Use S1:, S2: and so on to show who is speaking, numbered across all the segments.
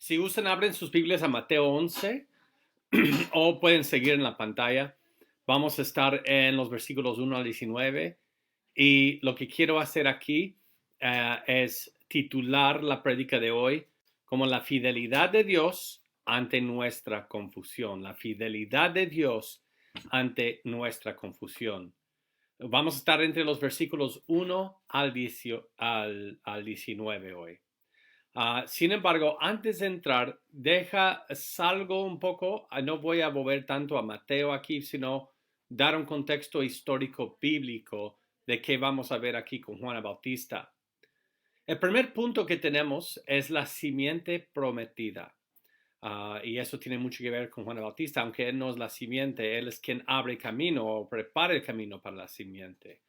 S1: Si gustan, abren sus Biblias a Mateo 11 o pueden seguir en la pantalla. Vamos a estar en los versículos 1 al 19 y lo que quiero hacer aquí es titular la prédica de hoy como la fidelidad de Dios ante nuestra confusión. La fidelidad de Dios ante nuestra confusión. Vamos a estar entre los versículos 1 al 19 hoy. Sin embargo, antes de entrar, salgo un poco, no voy a volver tanto a Mateo aquí, sino dar un contexto histórico bíblico de qué vamos a ver aquí con Juan el Bautista. El primer punto que tenemos es la simiente prometida. Y eso tiene mucho que ver con Juan el Bautista, aunque él no es la simiente, él es quien abre camino o prepara el camino para la simiente.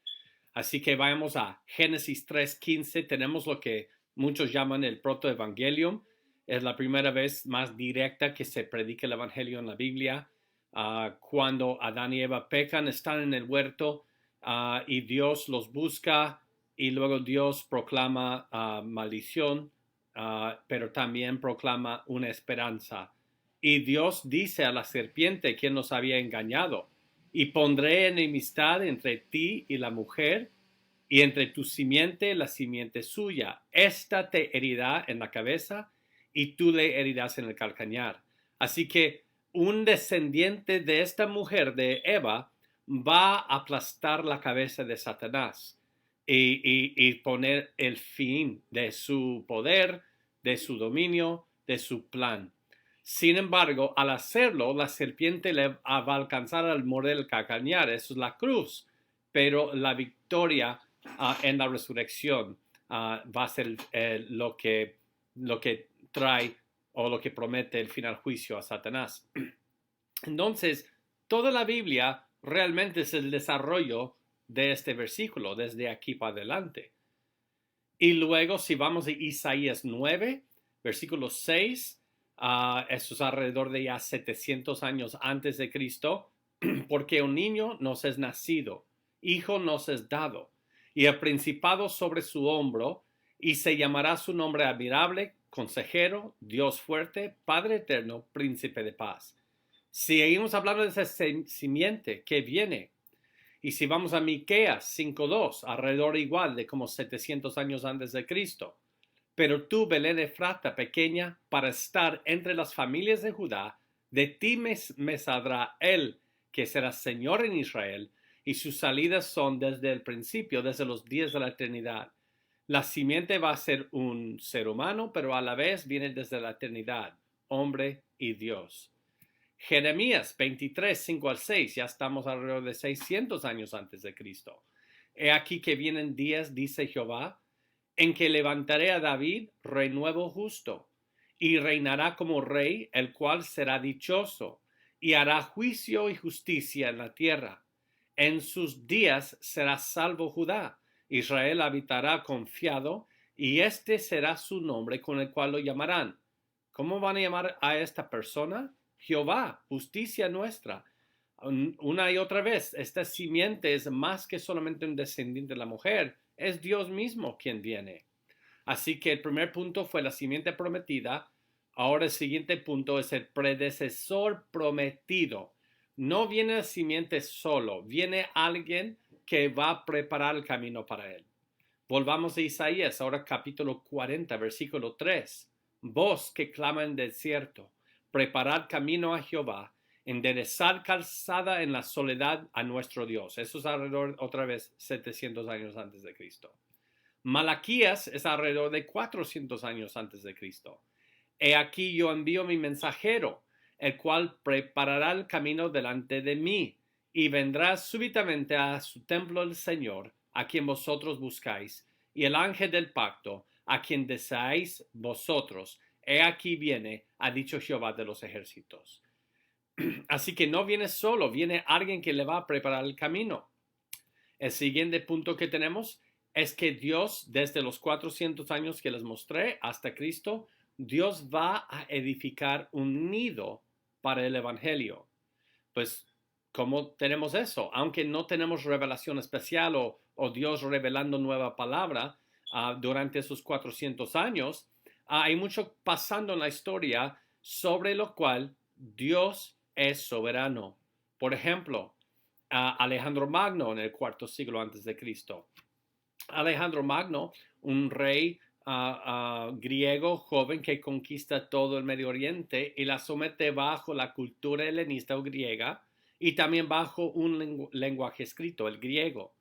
S1: Así que vayamos a Génesis 3:15, tenemos lo que muchos llaman el protoevangelium. Es la primera vez más directa que se predica el evangelio en la Biblia. Cuando Adán y Eva pecan, están en el huerto y Dios los busca y luego Dios proclama maldición, pero también proclama una esperanza. Y Dios dice a la serpiente quien nos había engañado, y pondré enemistad entre ti y la mujer, y entre tu simiente la simiente suya. Esta te herirá en la cabeza y tú le herirás en el calcañar. Así que un descendiente de esta mujer, de Eva, va a aplastar la cabeza de Satanás y poner el fin de su poder, de su dominio, de su plan. Sin embargo, al hacerlo, la serpiente le va a alcanzar al morder el calcañar, eso es la cruz, pero la victoria en la resurrección va a ser lo que trae o lo que promete el final juicio a Satanás. Entonces, toda la Biblia realmente es el desarrollo de este versículo, desde aquí para adelante. Y luego, si vamos a Isaías 9, versículo 6, eso es alrededor de ya 700 años antes de Cristo, porque un niño nos es nacido, hijo nos es dado, y el principado sobre su hombro, y se llamará su nombre admirable, consejero, Dios fuerte, Padre eterno, príncipe de paz. Seguimos hablando de esa simiente que viene. Y si vamos a Miqueas 5:2, alrededor igual de como 700 años antes de Cristo. Pero tú, Belén Efrata, pequeña, para estar entre las familias de Judá, de ti me saldrá él, que será Señor en Israel, y sus salidas son desde el principio, desde los días de la eternidad. La simiente va a ser un ser humano, pero a la vez viene desde la eternidad, hombre y Dios. Jeremías 23, 5 al 6, ya estamos alrededor de 600 años antes de Cristo. He aquí que vienen días, dice Jehová, en que levantaré a David, rey nuevo justo, y reinará como rey, el cual será dichoso, y hará juicio y justicia en la tierra. En sus días será salvo Judá, Israel habitará confiado, y este será su nombre con el cual lo llamarán. ¿Cómo van a llamar a esta persona? Jehová, justicia nuestra. Una y otra vez, esta simiente es más que solamente un descendiente de la mujer, es Dios mismo quien viene. Así que el primer punto fue la simiente prometida. Ahora el siguiente punto es el predecesor prometido. No viene la simiente solo, viene alguien que va a preparar el camino para él. Volvamos a Isaías, ahora capítulo 40, versículo 3. Voz que clama en desierto, preparad camino a Jehová, enderezad calzada en la soledad a nuestro Dios. Eso es alrededor, otra vez, 700 años antes de Cristo. Malaquías es alrededor de 400 años antes de Cristo. He aquí yo envío mi mensajero, el cual preparará el camino delante de mí, y vendrá súbitamente a su templo el Señor, a quien vosotros buscáis, y el ángel del pacto, a quien deseáis vosotros. He aquí viene, ha dicho Jehová de los ejércitos. Así que no viene solo, viene alguien que le va a preparar el camino. El siguiente punto que tenemos es que Dios, desde los 400 años que les mostré hasta Cristo, Dios va a edificar un nido para el Evangelio. Pues, ¿cómo tenemos eso? Aunque no tenemos revelación especial o Dios revelando nueva palabra durante esos 400 años, hay mucho pasando en la historia sobre lo cual Dios es soberano. Por ejemplo, Alejandro Magno en el cuarto siglo antes de Cristo. Alejandro Magno, un rey griego joven que conquista todo el Medio Oriente y la somete bajo la cultura helenista o griega y también bajo un lenguaje escrito, el griego.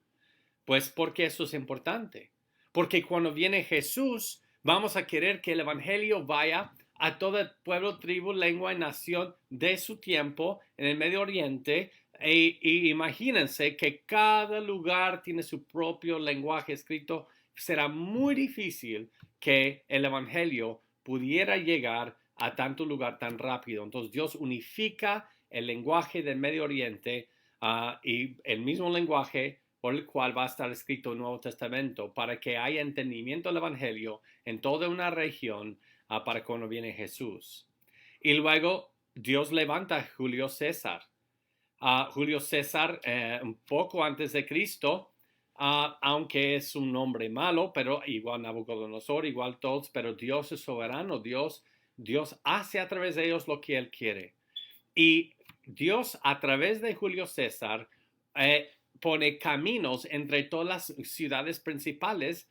S1: Pues porque eso es importante. Porque cuando viene Jesús, vamos a querer que el Evangelio vaya a todo el pueblo, tribu, lengua y nación de su tiempo en el Medio Oriente. Y imagínense que cada lugar tiene su propio lenguaje escrito. Será muy difícil que el Evangelio pudiera llegar a tanto lugar tan rápido. Entonces Dios unifica el lenguaje del Medio Oriente y el mismo lenguaje por el cual va a estar escrito el Nuevo Testamento, para que haya entendimiento del Evangelio en toda una región para cuando viene Jesús. Y luego Dios levanta a Julio César. Julio César, un poco antes de Cristo, aunque es un hombre malo, pero igual Nabucodonosor, igual todos, pero Dios es soberano, Dios hace a través de ellos lo que Él quiere. Y Dios a través de Julio César pone caminos entre todas las ciudades principales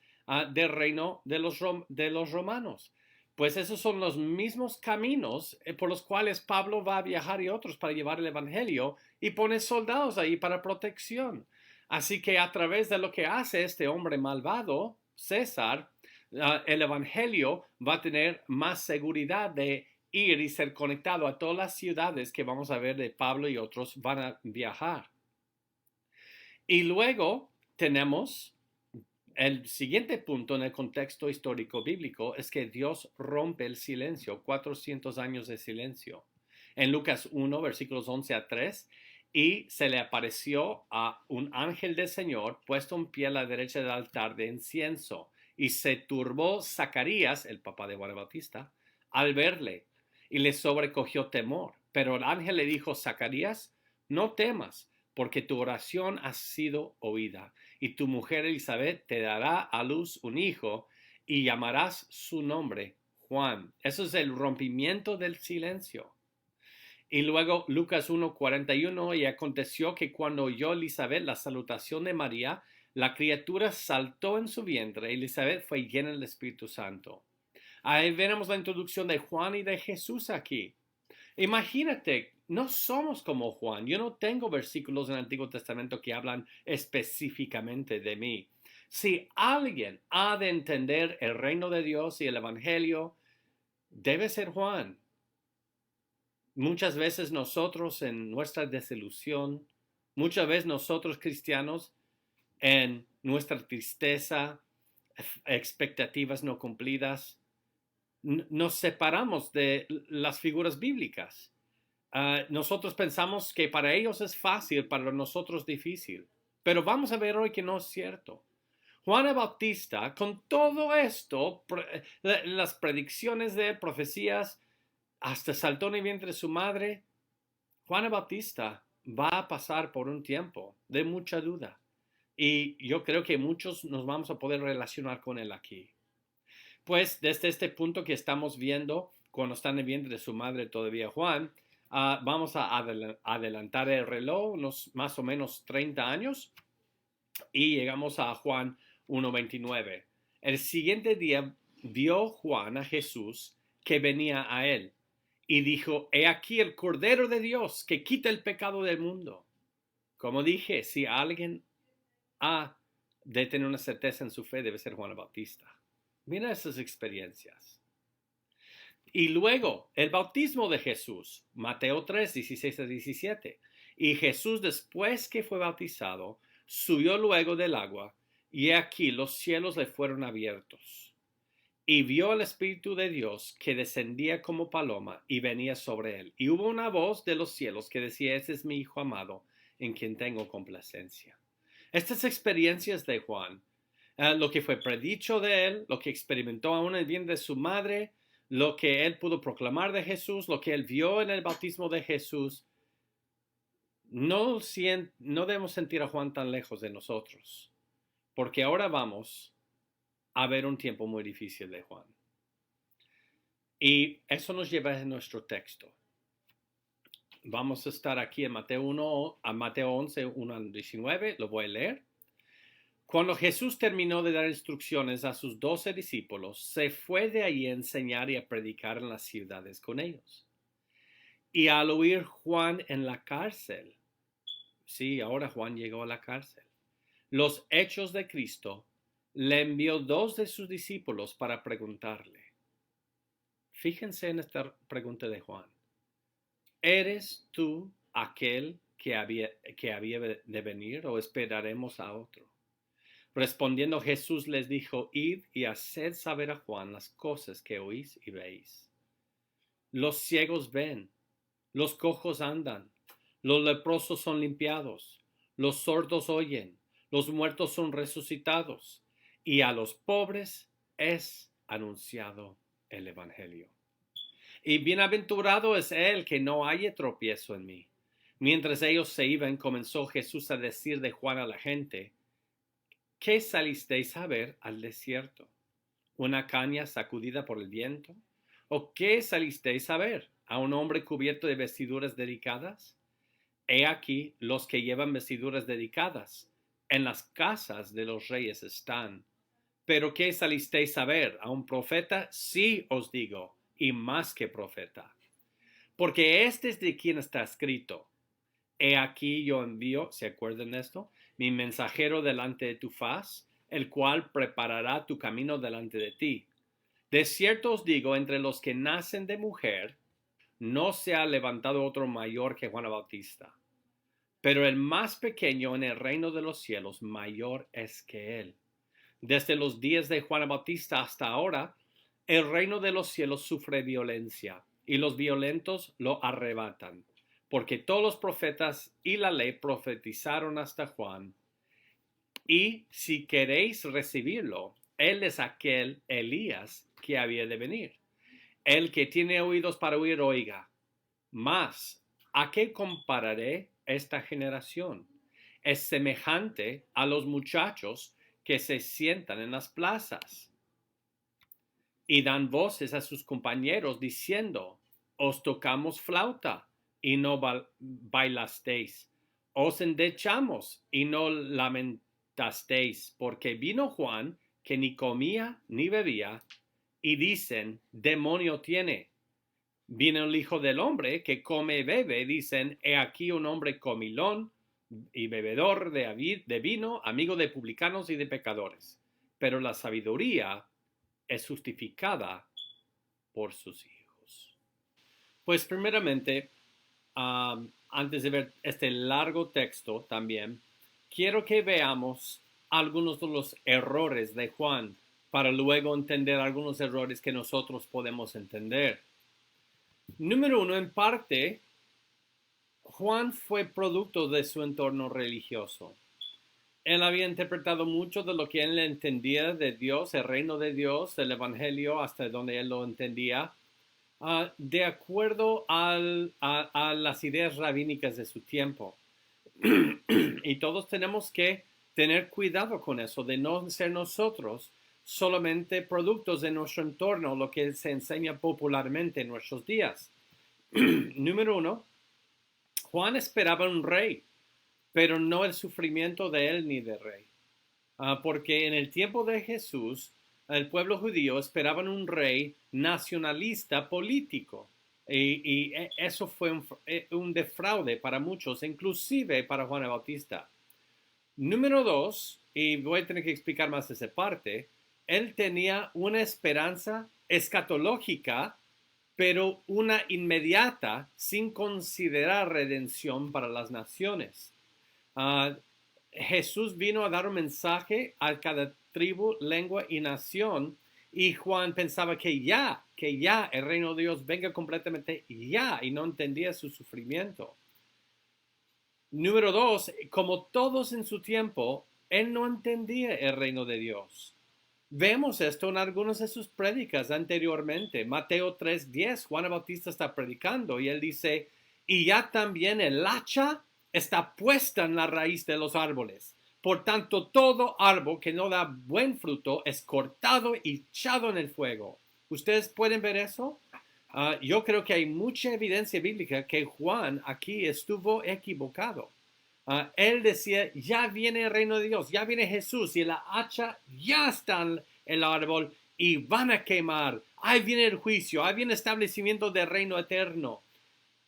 S1: del reino de los romanos. Pues esos son los mismos caminos por los cuales Pablo va a viajar y otros para llevar el Evangelio y pone soldados ahí para protección. Así que a través de lo que hace este hombre malvado, César, el Evangelio va a tener más seguridad de ir y ser conectado a todas las ciudades que vamos a ver de Pablo y otros van a viajar. Y luego tenemos el siguiente punto en el contexto histórico bíblico es que Dios rompe el silencio, 400 años de silencio. En Lucas 1, versículos 11 a 3, y se le apareció a un ángel del Señor puesto en pie a la derecha del altar de incienso, y se turbó Zacarías, el papá de Juan el Bautista, al verle, y le sobrecogió temor. Pero el ángel le dijo, Zacarías, no temas, porque tu oración ha sido oída y tu mujer Elizabeth te dará a luz un hijo y llamarás su nombre Juan. Eso es el rompimiento del silencio. Y luego Lucas 1:41, y aconteció que cuando oyó Elizabeth la salutación de María, la criatura saltó en su vientre. Elizabeth fue llena del Espíritu Santo. Ahí veremos la introducción de Juan y de Jesús aquí. Imagínate, no somos como Juan. Yo no tengo versículos en el Antiguo Testamento que hablan específicamente de mí. Si alguien ha de entender el reino de Dios y el Evangelio, debe ser Juan. Muchas veces nosotros en nuestra desilusión, muchas veces nosotros cristianos en nuestra tristeza, expectativas no cumplidas, nos separamos de las figuras bíblicas. Nosotros pensamos que para ellos es fácil, para nosotros difícil. Pero vamos a ver hoy que no es cierto. Juan el Bautista, con todo esto, las predicciones de profecías, hasta saltó en el vientre de su madre, Juan el Bautista va a pasar por un tiempo de mucha duda. Y yo creo que muchos nos vamos a poder relacionar con él aquí. Pues desde este punto que estamos viendo, cuando está en el vientre de su madre todavía Juan, vamos a adelantar el reloj unos más o menos 30 años y llegamos a Juan 1:29. El siguiente día vio Juan a Jesús que venía a él y dijo, he aquí el Cordero de Dios que quita el pecado del mundo. Como dije, si alguien ha de tener una certeza en su fe, debe ser Juan el Bautista. Mira esas experiencias. Y luego, el bautismo de Jesús, Mateo 3, 16 a 17. Y Jesús, después que fue bautizado, subió luego del agua, y aquí los cielos le fueron abiertos. Y vio al Espíritu de Dios que descendía como paloma y venía sobre él. Y hubo una voz de los cielos que decía, ese es mi Hijo amado, en quien tengo complacencia. Estas experiencias de Juan, lo que fue predicho de él, lo que experimentó aún en el vientre de su madre, lo que él pudo proclamar de Jesús, lo que él vio en el bautismo de Jesús, no debemos sentir a Juan tan lejos de nosotros, porque ahora vamos a ver un tiempo muy difícil de Juan. Y eso nos lleva a nuestro texto. Vamos a estar aquí en Mateo 1, a Mateo 11, 1 al 19, lo voy a leer. Cuando Jesús terminó de dar instrucciones a sus 12 discípulos, se fue de allí a enseñar y a predicar en las ciudades con ellos. Y al oír Juan en la cárcel, sí, ahora Juan llegó a la cárcel, los hechos de Cristo, le envió 2 de sus discípulos para preguntarle. Fíjense en esta pregunta de Juan. ¿Eres tú aquel que había de venir o esperaremos a otro? Respondiendo Jesús les dijo, id y haced saber a Juan las cosas que oís y veis. Los ciegos ven, los cojos andan, los leprosos son limpiados, los sordos oyen, los muertos son resucitados, y a los pobres es anunciado el Evangelio. Y bienaventurado es el que no haya tropiezo en mí. Mientras ellos se iban, comenzó Jesús a decir de Juan a la gente, ¿qué salisteis a ver al desierto? ¿Una caña sacudida por el viento? ¿O qué salisteis a ver? ¿A un hombre cubierto de vestiduras delicadas? He aquí los que llevan vestiduras delicadas. En las casas de los reyes están. ¿Pero qué salisteis a ver? ¿A un profeta? Sí os digo, y más que profeta. Porque este es de quien está escrito. He aquí yo envío, ¿se acuerdan de esto? Mi mensajero delante de tu faz, el cual preparará tu camino delante de ti. De cierto os digo, entre los que nacen de mujer, no se ha levantado otro mayor que Juan Bautista. Pero el más pequeño en el reino de los cielos, mayor es que él. Desde los días de Juan Bautista hasta ahora, el reino de los cielos sufre violencia, y los violentos lo arrebatan, porque todos los profetas y la ley profetizaron hasta Juan. Y si queréis recibirlo, él es aquel Elías que había de venir. El que tiene oídos para oír, oiga. Mas, ¿a qué compararé esta generación? Es semejante a los muchachos que se sientan en las plazas y dan voces a sus compañeros diciendo, os tocamos flauta y no bailasteis, os endechamos y no lamentasteis, porque vino Juan que ni comía ni bebía, y dicen, demonio tiene. Vino el Hijo del Hombre que come y bebe, dicen, he aquí un hombre comilón y bebedor de vino, amigo de publicanos y de pecadores. Pero la sabiduría es justificada por sus hijos. Pues primeramente, antes de ver este largo texto también, quiero que veamos algunos de los errores de Juan para luego entender algunos errores que nosotros podemos entender. Número 1, en parte, Juan fue producto de su entorno religioso. Él había interpretado mucho de lo que él entendía de Dios, el reino de Dios, el Evangelio, hasta donde él lo entendía, de acuerdo a las ideas rabínicas de su tiempo. Y todos tenemos que tener cuidado con eso, de no ser nosotros solamente productos de nuestro entorno, lo que se enseña popularmente en nuestros días. Número 1, Juan esperaba un rey, pero no el sufrimiento de él ni de rey. Porque en el tiempo de Jesús, el pueblo judío esperaba un rey nacionalista político. Y eso fue un defraude para muchos, inclusive para Juan el Bautista. Número 2, y voy a tener que explicar más esa parte, él tenía una esperanza escatológica, pero una inmediata, sin considerar redención para las naciones. Jesús vino a dar un mensaje a cada tribu, lengua y nación, y Juan pensaba que ya el reino de Dios venga completamente ya, y no entendía su sufrimiento. Número 2, como todos en su tiempo, él no entendía el reino de Dios. Vemos esto en algunas de sus prédicas anteriormente. Mateo 3:10, Juan el Bautista está predicando y él dice, y ya también el hacha está puesta en la raíz de los árboles. Por tanto, todo árbol que no da buen fruto es cortado y echado en el fuego. ¿Ustedes pueden ver eso? Yo creo que hay mucha evidencia bíblica que Juan aquí estuvo equivocado. Él decía, ya viene el reino de Dios, ya viene Jesús y la hacha ya está en el árbol y van a quemar. Ahí viene el juicio, ahí viene el establecimiento del reino eterno.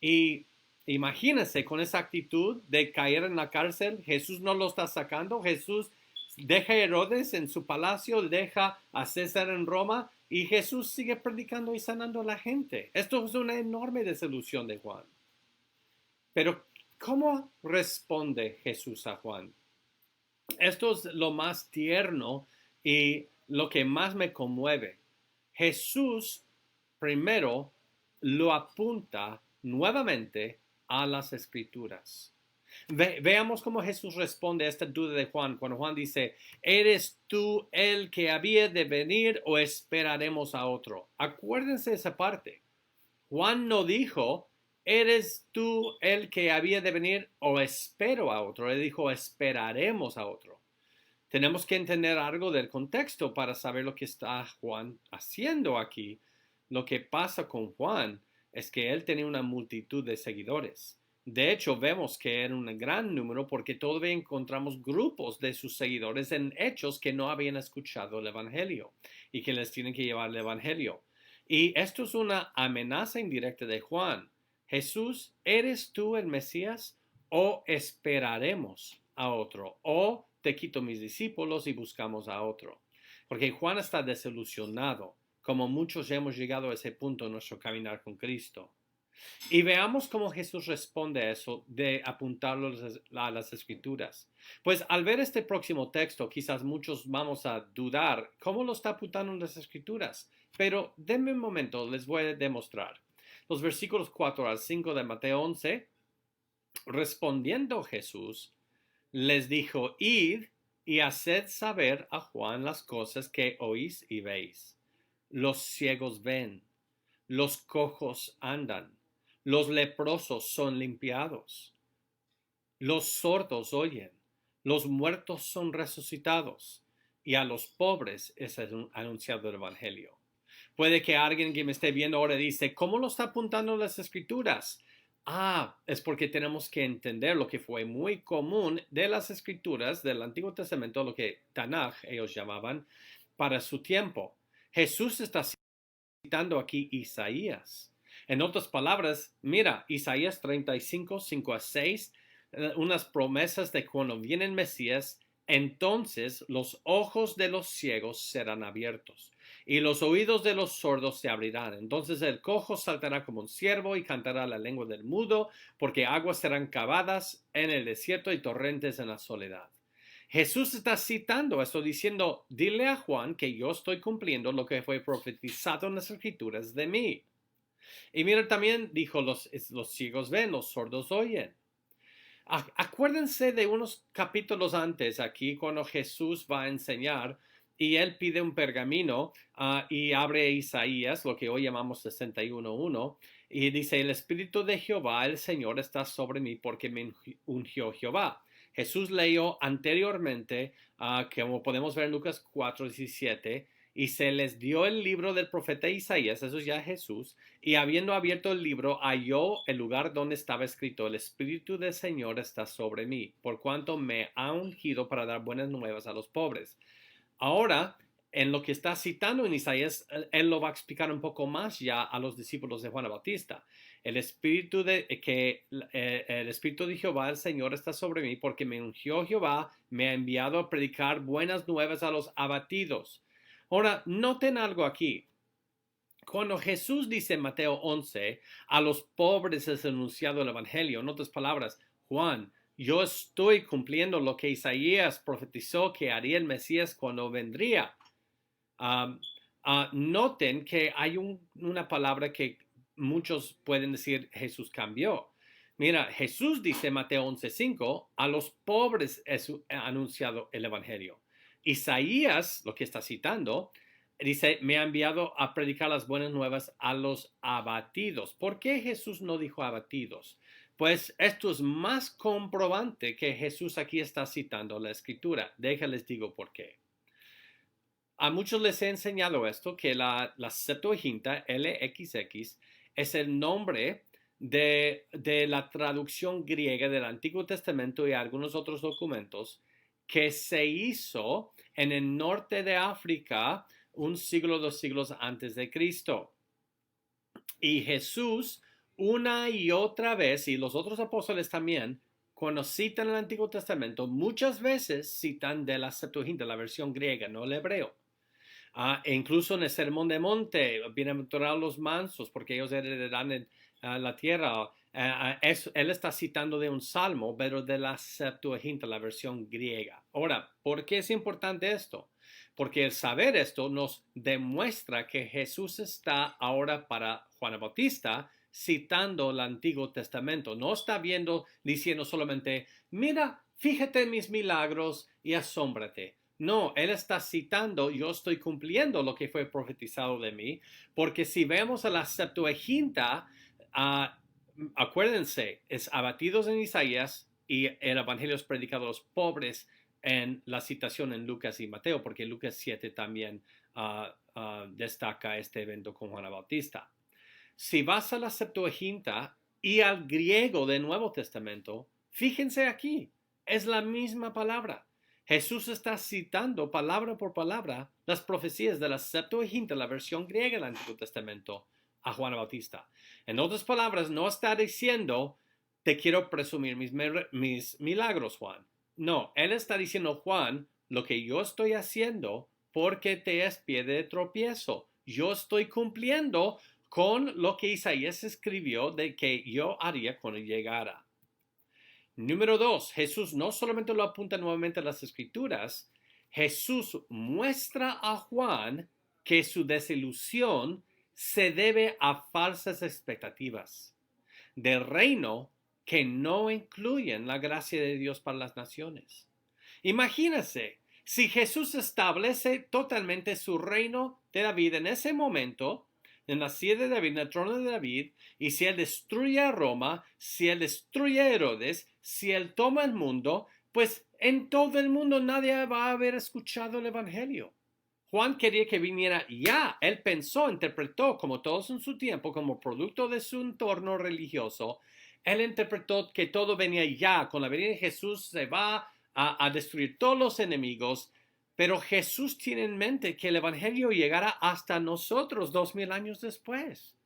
S1: Y imagínense con esa actitud de caer en la cárcel, Jesús no lo está sacando, Jesús deja a Herodes en su palacio, deja a César en Roma y Jesús sigue predicando y sanando a la gente. Esto es una enorme desilusión de Juan. Pero, ¿cómo responde Jesús a Juan? Esto es lo más tierno y lo que más me conmueve. Jesús primero lo apunta nuevamente a las escrituras. Veamos cómo Jesús responde a esta duda de Juan, cuando Juan dice, ¿eres tú el que había de venir o esperaremos a otro? Acuérdense de esa parte. Juan no dijo, ¿eres tú el que había de venir o espero a otro? Le dijo, esperaremos a otro. Tenemos que entender algo del contexto para saber lo que está Juan haciendo aquí. Lo que pasa con Juan es que él tenía una multitud de seguidores. De hecho, vemos que era un gran número porque todavía encontramos grupos de sus seguidores en Hechos que no habían escuchado el Evangelio y que les tienen que llevar el Evangelio. Y esto es una amenaza indirecta de Juan. Jesús, ¿eres tú el Mesías o esperaremos a otro? O te quito mis discípulos y buscamos a otro. Porque Juan está desilusionado, como muchos hemos llegado a ese punto en nuestro caminar con Cristo. Y veamos cómo Jesús responde a eso de apuntarlo a las escrituras. Pues al ver este próximo texto, quizás muchos vamos a dudar cómo lo está apuntando en las escrituras. Pero denme un momento, les voy a demostrar. Los versículos 4 al 5 de Mateo 11, respondiendo Jesús, les dijo, id y haced saber a Juan las cosas que oís y veis. Los ciegos ven, los cojos andan, los leprosos son limpiados, los sordos oyen, los muertos son resucitados, y a los pobres es anunciado el Evangelio. Puede que alguien que me esté viendo ahora dice, ¿cómo lo está apuntando las escrituras? Es porque tenemos que entender lo que fue muy común de las escrituras del Antiguo Testamento, lo que Tanaj ellos llamaban, para su tiempo. Jesús está citando aquí Isaías. En otras palabras, mira, Isaías 35, 5 a 6, unas promesas de cuando viene el Mesías, entonces los ojos de los ciegos serán abiertos y los oídos de los sordos se abrirán. Entonces el cojo saltará como un ciervo y cantará la lengua del mudo, porque aguas serán cavadas en el desierto y torrentes en la soledad. Jesús está citando esto diciendo, dile a Juan que yo estoy cumpliendo lo que fue profetizado en las escrituras de mí. Y mira, también dijo, los ciegos ven, los sordos oyen. Acuérdense de unos capítulos antes aquí cuando Jesús va a enseñar y él pide un pergamino y abre Isaías, lo que hoy llamamos 61:1, y dice, el Espíritu de Jehová, el Señor, está sobre mí porque me ungió Jehová. Jesús leyó anteriormente, como podemos ver en Lucas 4:17, y se les dio el libro del profeta Isaías, eso es ya Jesús, y habiendo abierto el libro, halló el lugar donde estaba escrito, el Espíritu del Señor está sobre mí, por cuanto me ha ungido para dar buenas nuevas a los pobres. Ahora, en lo que está citando en Isaías, él lo va a explicar un poco más ya a los discípulos de Juan el Bautista. El Espíritu de Jehová, el Señor, está sobre mí, porque me ungió Jehová, me ha enviado a predicar buenas nuevas a los abatidos. Ahora, noten algo aquí. Cuando Jesús dice en Mateo 11, a los pobres es anunciado el Evangelio, en otras palabras, Juan, yo estoy cumpliendo lo que Isaías profetizó que haría el Mesías cuando vendría. Noten que hay una palabra que muchos pueden decir Jesús cambió. Mira, Jesús dice en Mateo 11:5, a los pobres es anunciado el Evangelio. Isaías, lo que está citando, dice, me ha enviado a predicar las buenas nuevas a los abatidos. ¿Por qué Jesús no dijo abatidos? Pues esto es más comprobante que Jesús aquí está citando la escritura. Déjales digo por qué. A muchos les he enseñado esto, que la Septuaginta LXX es el nombre de la traducción griega del Antiguo Testamento y algunos otros documentos que se hizo en el norte de África un siglo, 2 siglos antes de Cristo. Y Jesús, una y otra vez, y los otros apóstoles también, cuando citan el Antiguo Testamento, muchas veces citan de la Septuaginta, la versión griega, no el hebreo. E incluso en el Sermón de Monte, bienaventurados los mansos, porque ellos heredarán la tierra. Él está citando de un salmo, pero de la Septuaginta, la versión griega. Ahora, ¿por qué es importante esto? Porque el saber esto nos demuestra que Jesús está ahora para Juan el Bautista citando el Antiguo Testamento. No está diciendo solamente, mira, fíjate en mis milagros y asómbrate. No, él está citando, yo estoy cumpliendo lo que fue profetizado de mí, porque si vemos a la Septuaginta, acuérdense, es abatidos en Isaías y el Evangelio es predicado a los pobres en la citación en Lucas y Mateo, porque Lucas 7 también destaca este evento con Juan el Bautista. Si vas a la Septuaginta y al griego del Nuevo Testamento, fíjense aquí, es la misma palabra. Jesús está citando palabra por palabra las profecías de la Septuaginta, la versión griega del Antiguo Testamento, a Juan el Bautista. En otras palabras, no está diciendo, te quiero presumir mis milagros, Juan. No, él está diciendo, Juan, lo que yo estoy haciendo porque te es pie de tropiezo. Yo estoy cumpliendo con lo que Isaías escribió de que yo haría cuando llegara. Número 2, Jesús no solamente lo apunta nuevamente a las Escrituras, Jesús muestra a Juan que su desilusión se debe a falsas expectativas del reino que no incluyen la gracia de Dios para las naciones. Imagínense, si Jesús establece totalmente su reino de David en ese momento, en la silla de David, en el trono de David, y si él destruye a Roma, si él destruye a Herodes, si él toma el mundo, pues en todo el mundo nadie va a haber escuchado el Evangelio. Juan quería que viniera ya. Él pensó, interpretó, como todos en su tiempo, como producto de su entorno religioso. Él interpretó que todo venía ya. Con la venida de Jesús se va a destruir todos los enemigos. Pero Jesús tiene en mente que el Evangelio llegará hasta nosotros 2000 años después.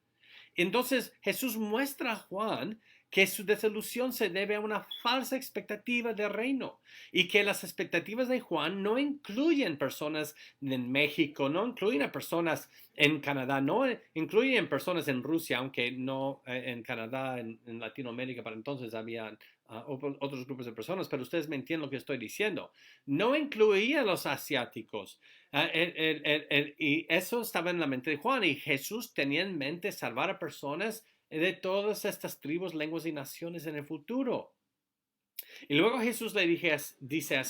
S1: Entonces Jesús muestra a Juan que su desilusión se debe a una falsa expectativa de reino y que las expectativas de Juan no incluyen personas en México, no incluyen a personas en Canadá, no incluyen personas en Rusia, aunque no en Canadá, en Latinoamérica para entonces había otros grupos de personas, pero ustedes me entienden lo que estoy diciendo. No incluía a los asiáticos. Y eso estaba en la mente de Juan, y Jesús tenía en mente salvar a personas de todas estas tribus, lenguas y naciones en el futuro. Y luego Jesús le dice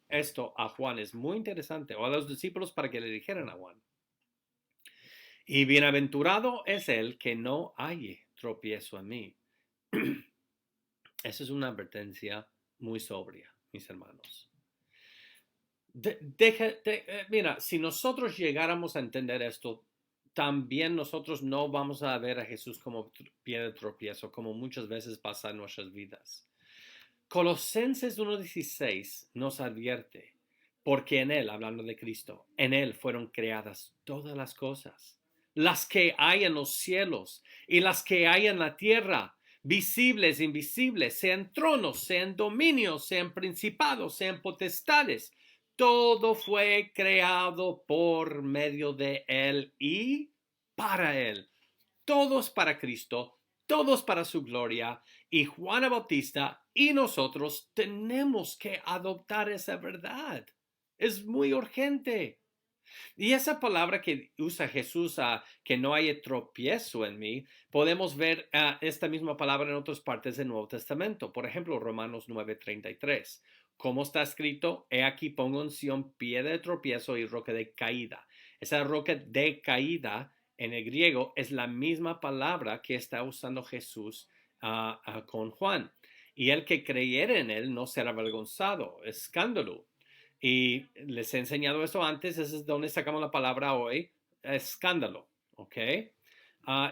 S1: esto a Juan, es muy interesante, o a los discípulos para que le dijeran a Juan. Y bienaventurado es el que no halle tropiezo en mí. Esa es una advertencia muy sobria, mis hermanos. Mira, si nosotros llegáramos a entender esto, también nosotros no vamos a ver a Jesús como pie de tropiezo, como muchas veces pasa en nuestras vidas. Colosenses 1:16 nos advierte, porque en Él, hablando de Cristo, en Él fueron creadas todas las cosas, las que hay en los cielos y las que hay en la tierra, visibles, invisibles, sean tronos, sean dominios, sean principados, sean potestades. Todo fue creado por medio de Él y para Él. Todos para Cristo, todos para su gloria. Y Juan el Bautista y nosotros tenemos que adoptar esa verdad. Es muy urgente. Y esa palabra que usa Jesús, que no haya tropiezo en mí, podemos ver esta misma palabra en otras partes del Nuevo Testamento. Por ejemplo, Romanos 9:33. Como está escrito, he aquí pongo en Sión piedra de tropiezo y roca de caída. Esa roca de caída en el griego es la misma palabra que está usando Jesús con Juan. Y el que creyere en él no será avergonzado, escándalo. Y les he enseñado eso antes, ese es donde sacamos la palabra hoy, escándalo, ¿ok?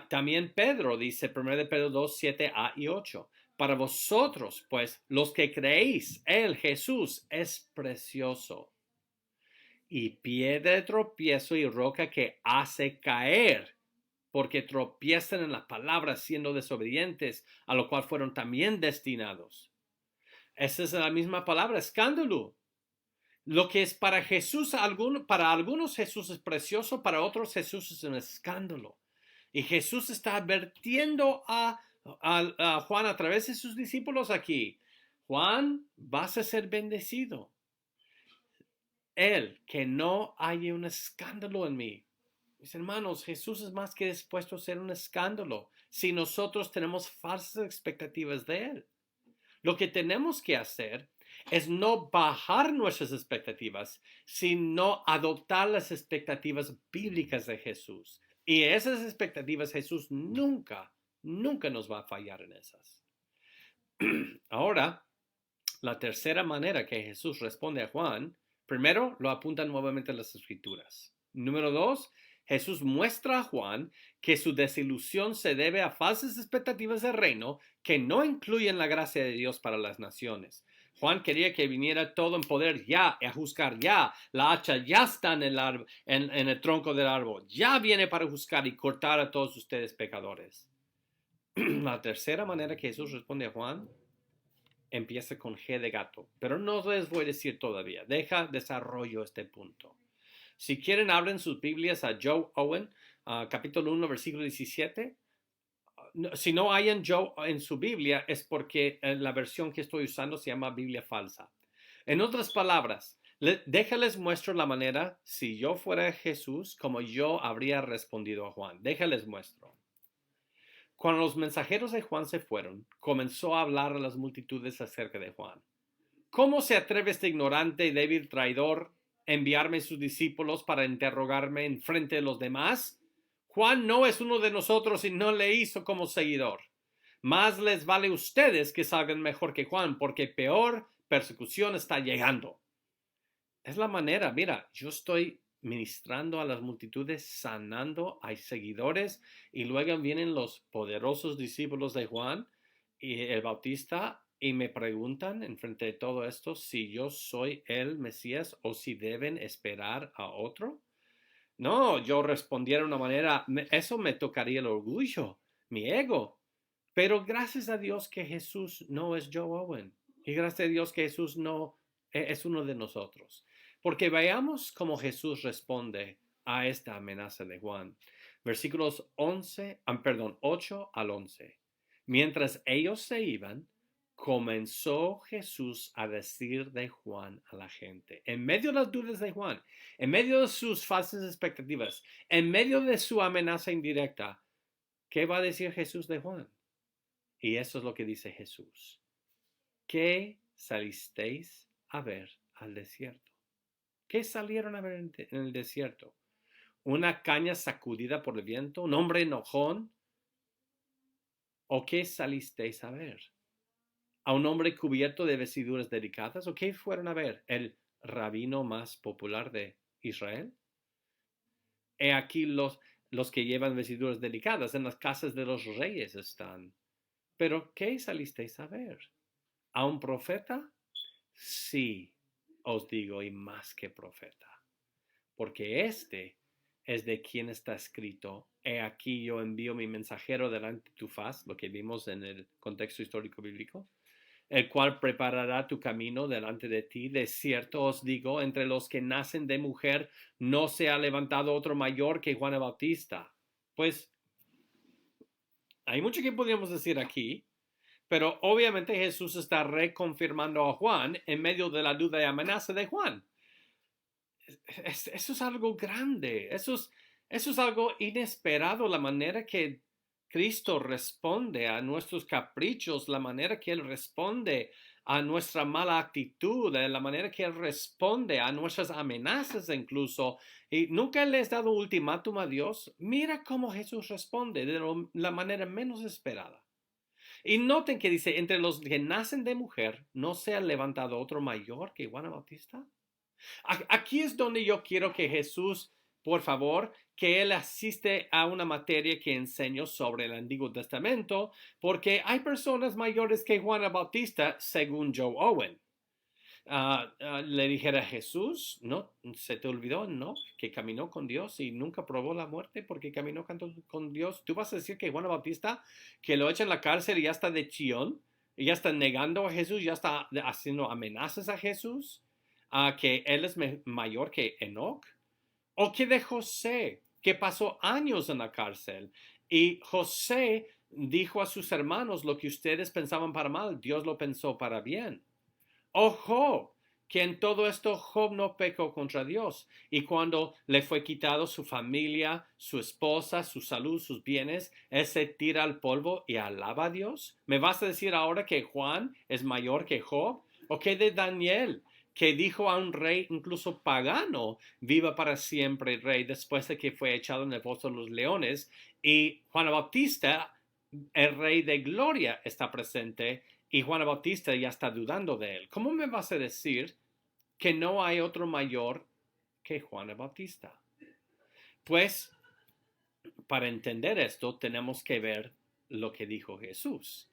S1: También Pedro dice, 1 de Pedro 2, 7a y 8. Para vosotros, pues, los que creéis, Él, Jesús, es precioso y piedra de tropiezo y roca que hace caer, porque tropiezan en las palabras siendo desobedientes, a lo cual fueron también destinados. Esa es la misma palabra, escándalo. Lo que es para Jesús, para algunos Jesús es precioso, para otros Jesús es un escándalo. Y Jesús está advirtiendo a Juan a través de sus discípulos aquí. Juan, vas a ser bendecido. Él, que no haya un escándalo en mí. Mis hermanos, Jesús es más que dispuesto a ser un escándalo si nosotros tenemos falsas expectativas de Él. Lo que tenemos que hacer es no bajar nuestras expectativas, sino adoptar las expectativas bíblicas de Jesús. Y esas expectativas Jesús nunca nos va a fallar en esas. Ahora, la tercera manera que Jesús responde a Juan, primero lo apuntan nuevamente a las Escrituras. Número 2, Jesús muestra a Juan que su desilusión se debe a falsas expectativas del reino que no incluyen la gracia de Dios para las naciones. Juan quería que viniera todo en poder ya, a juzgar ya. La hacha ya está en el tronco del árbol. Ya viene para juzgar y cortar a todos ustedes pecadores. La tercera manera que Jesús responde a Juan empieza con G de gato, pero no les voy a decir todavía. Desarrollo este punto. Si quieren, abren sus Biblias a Joe Owen, capítulo 1, versículo 17. Si no hay en Joe en su Biblia, es porque la versión que estoy usando se llama Biblia falsa. En otras palabras, déjales muestro la manera, si yo fuera Jesús, como yo habría respondido a Juan. Déjales muestro. Cuando los mensajeros de Juan se fueron, comenzó a hablar a las multitudes acerca de Juan. ¿Cómo se atreve este ignorante y débil traidor a enviarme sus discípulos para interrogarme en frente de los demás? Juan no es uno de nosotros y no le hizo como seguidor. Más les vale a ustedes que salgan mejor que Juan, porque peor persecución está llegando. Es la manera, mira, yo estoy ministrando a las multitudes, sanando, hay seguidores, y luego vienen los poderosos discípulos de Juan y el Bautista y me preguntan en frente de todo esto si yo soy el Mesías o si deben esperar a otro. No, yo respondiera de una manera, eso me tocaría el orgullo, mi ego. Pero gracias a Dios que Jesús no es Joe Owen. Y gracias a Dios que Jesús no es uno de nosotros. Porque veamos cómo Jesús responde a esta amenaza de Juan. Versículos 8 al 11. Mientras ellos se iban, comenzó Jesús a decir de Juan a la gente, en medio de las dudas de Juan, en medio de sus falsas expectativas, en medio de su amenaza indirecta, ¿qué va a decir Jesús de Juan? Y eso es lo que dice Jesús. ¿Qué salisteis a ver al desierto? ¿Qué salieron a ver en el desierto? ¿Una caña sacudida por el viento? ¿Un hombre enojón? ¿O qué salisteis a ver? ¿A un hombre cubierto de vestiduras delicadas? ¿O qué fueron a ver? ¿El rabino más popular de Israel? He aquí los que llevan vestiduras delicadas, en las casas de los reyes están. ¿Pero qué salisteis a ver? ¿A un profeta? Sí, os digo, y más que profeta. Porque este es de quien está escrito, he aquí yo envío mi mensajero delante de tu faz, lo que vimos en el contexto histórico bíblico, el cual preparará tu camino delante de ti. De cierto os digo, entre los que nacen de mujer no se ha levantado otro mayor que Juan el Bautista. Pues hay mucho que podríamos decir aquí, pero obviamente Jesús está reconfirmando a Juan en medio de la duda y amenaza de Juan. Eso es algo grande, eso es algo inesperado, la manera que Cristo responde a nuestros caprichos, la manera que Él responde a nuestra mala actitud, la manera que Él responde a nuestras amenazas incluso. Y nunca le has dado ultimátum a Dios. Mira cómo Jesús responde de la manera menos esperada. Y noten que dice, entre los que nacen de mujer, ¿no se ha levantado otro mayor que Juan el Bautista? Aquí es donde yo quiero que Jesús, por favor, que él asiste a una materia que enseño sobre el Antiguo Testamento, porque hay personas mayores que Juan el Bautista, según Joe Owen. Le dijera a Jesús, ¿no? ¿Se te olvidó, no? Que caminó con Dios y nunca probó la muerte porque caminó con Dios. ¿Tú vas a decir que Juan el Bautista, que lo echa en la cárcel y ya está de chillón, y ya está negando a Jesús, ya está haciendo amenazas a Jesús, que él es mayor que Enoch? ¿O qué de José, que pasó años en la cárcel? Y José dijo a sus hermanos, lo que ustedes pensaban para mal, Dios lo pensó para bien. Ojo, que en todo esto Job no pecó contra Dios. Y cuando le fue quitado su familia, su esposa, su salud, sus bienes, él se tira al polvo y alaba a Dios. ¿Me vas a decir ahora que Juan es mayor que Job? ¿O qué de Daniel, que dijo a un rey incluso pagano, viva para siempre rey, después de que fue echado en el pozo de los leones? Y Juan Bautista, el rey de gloria, está presente y Juan Bautista ya está dudando de él. ¿Cómo me vas a decir que no hay otro mayor que Juan Bautista? Pues para entender esto tenemos que ver lo que dijo Jesús.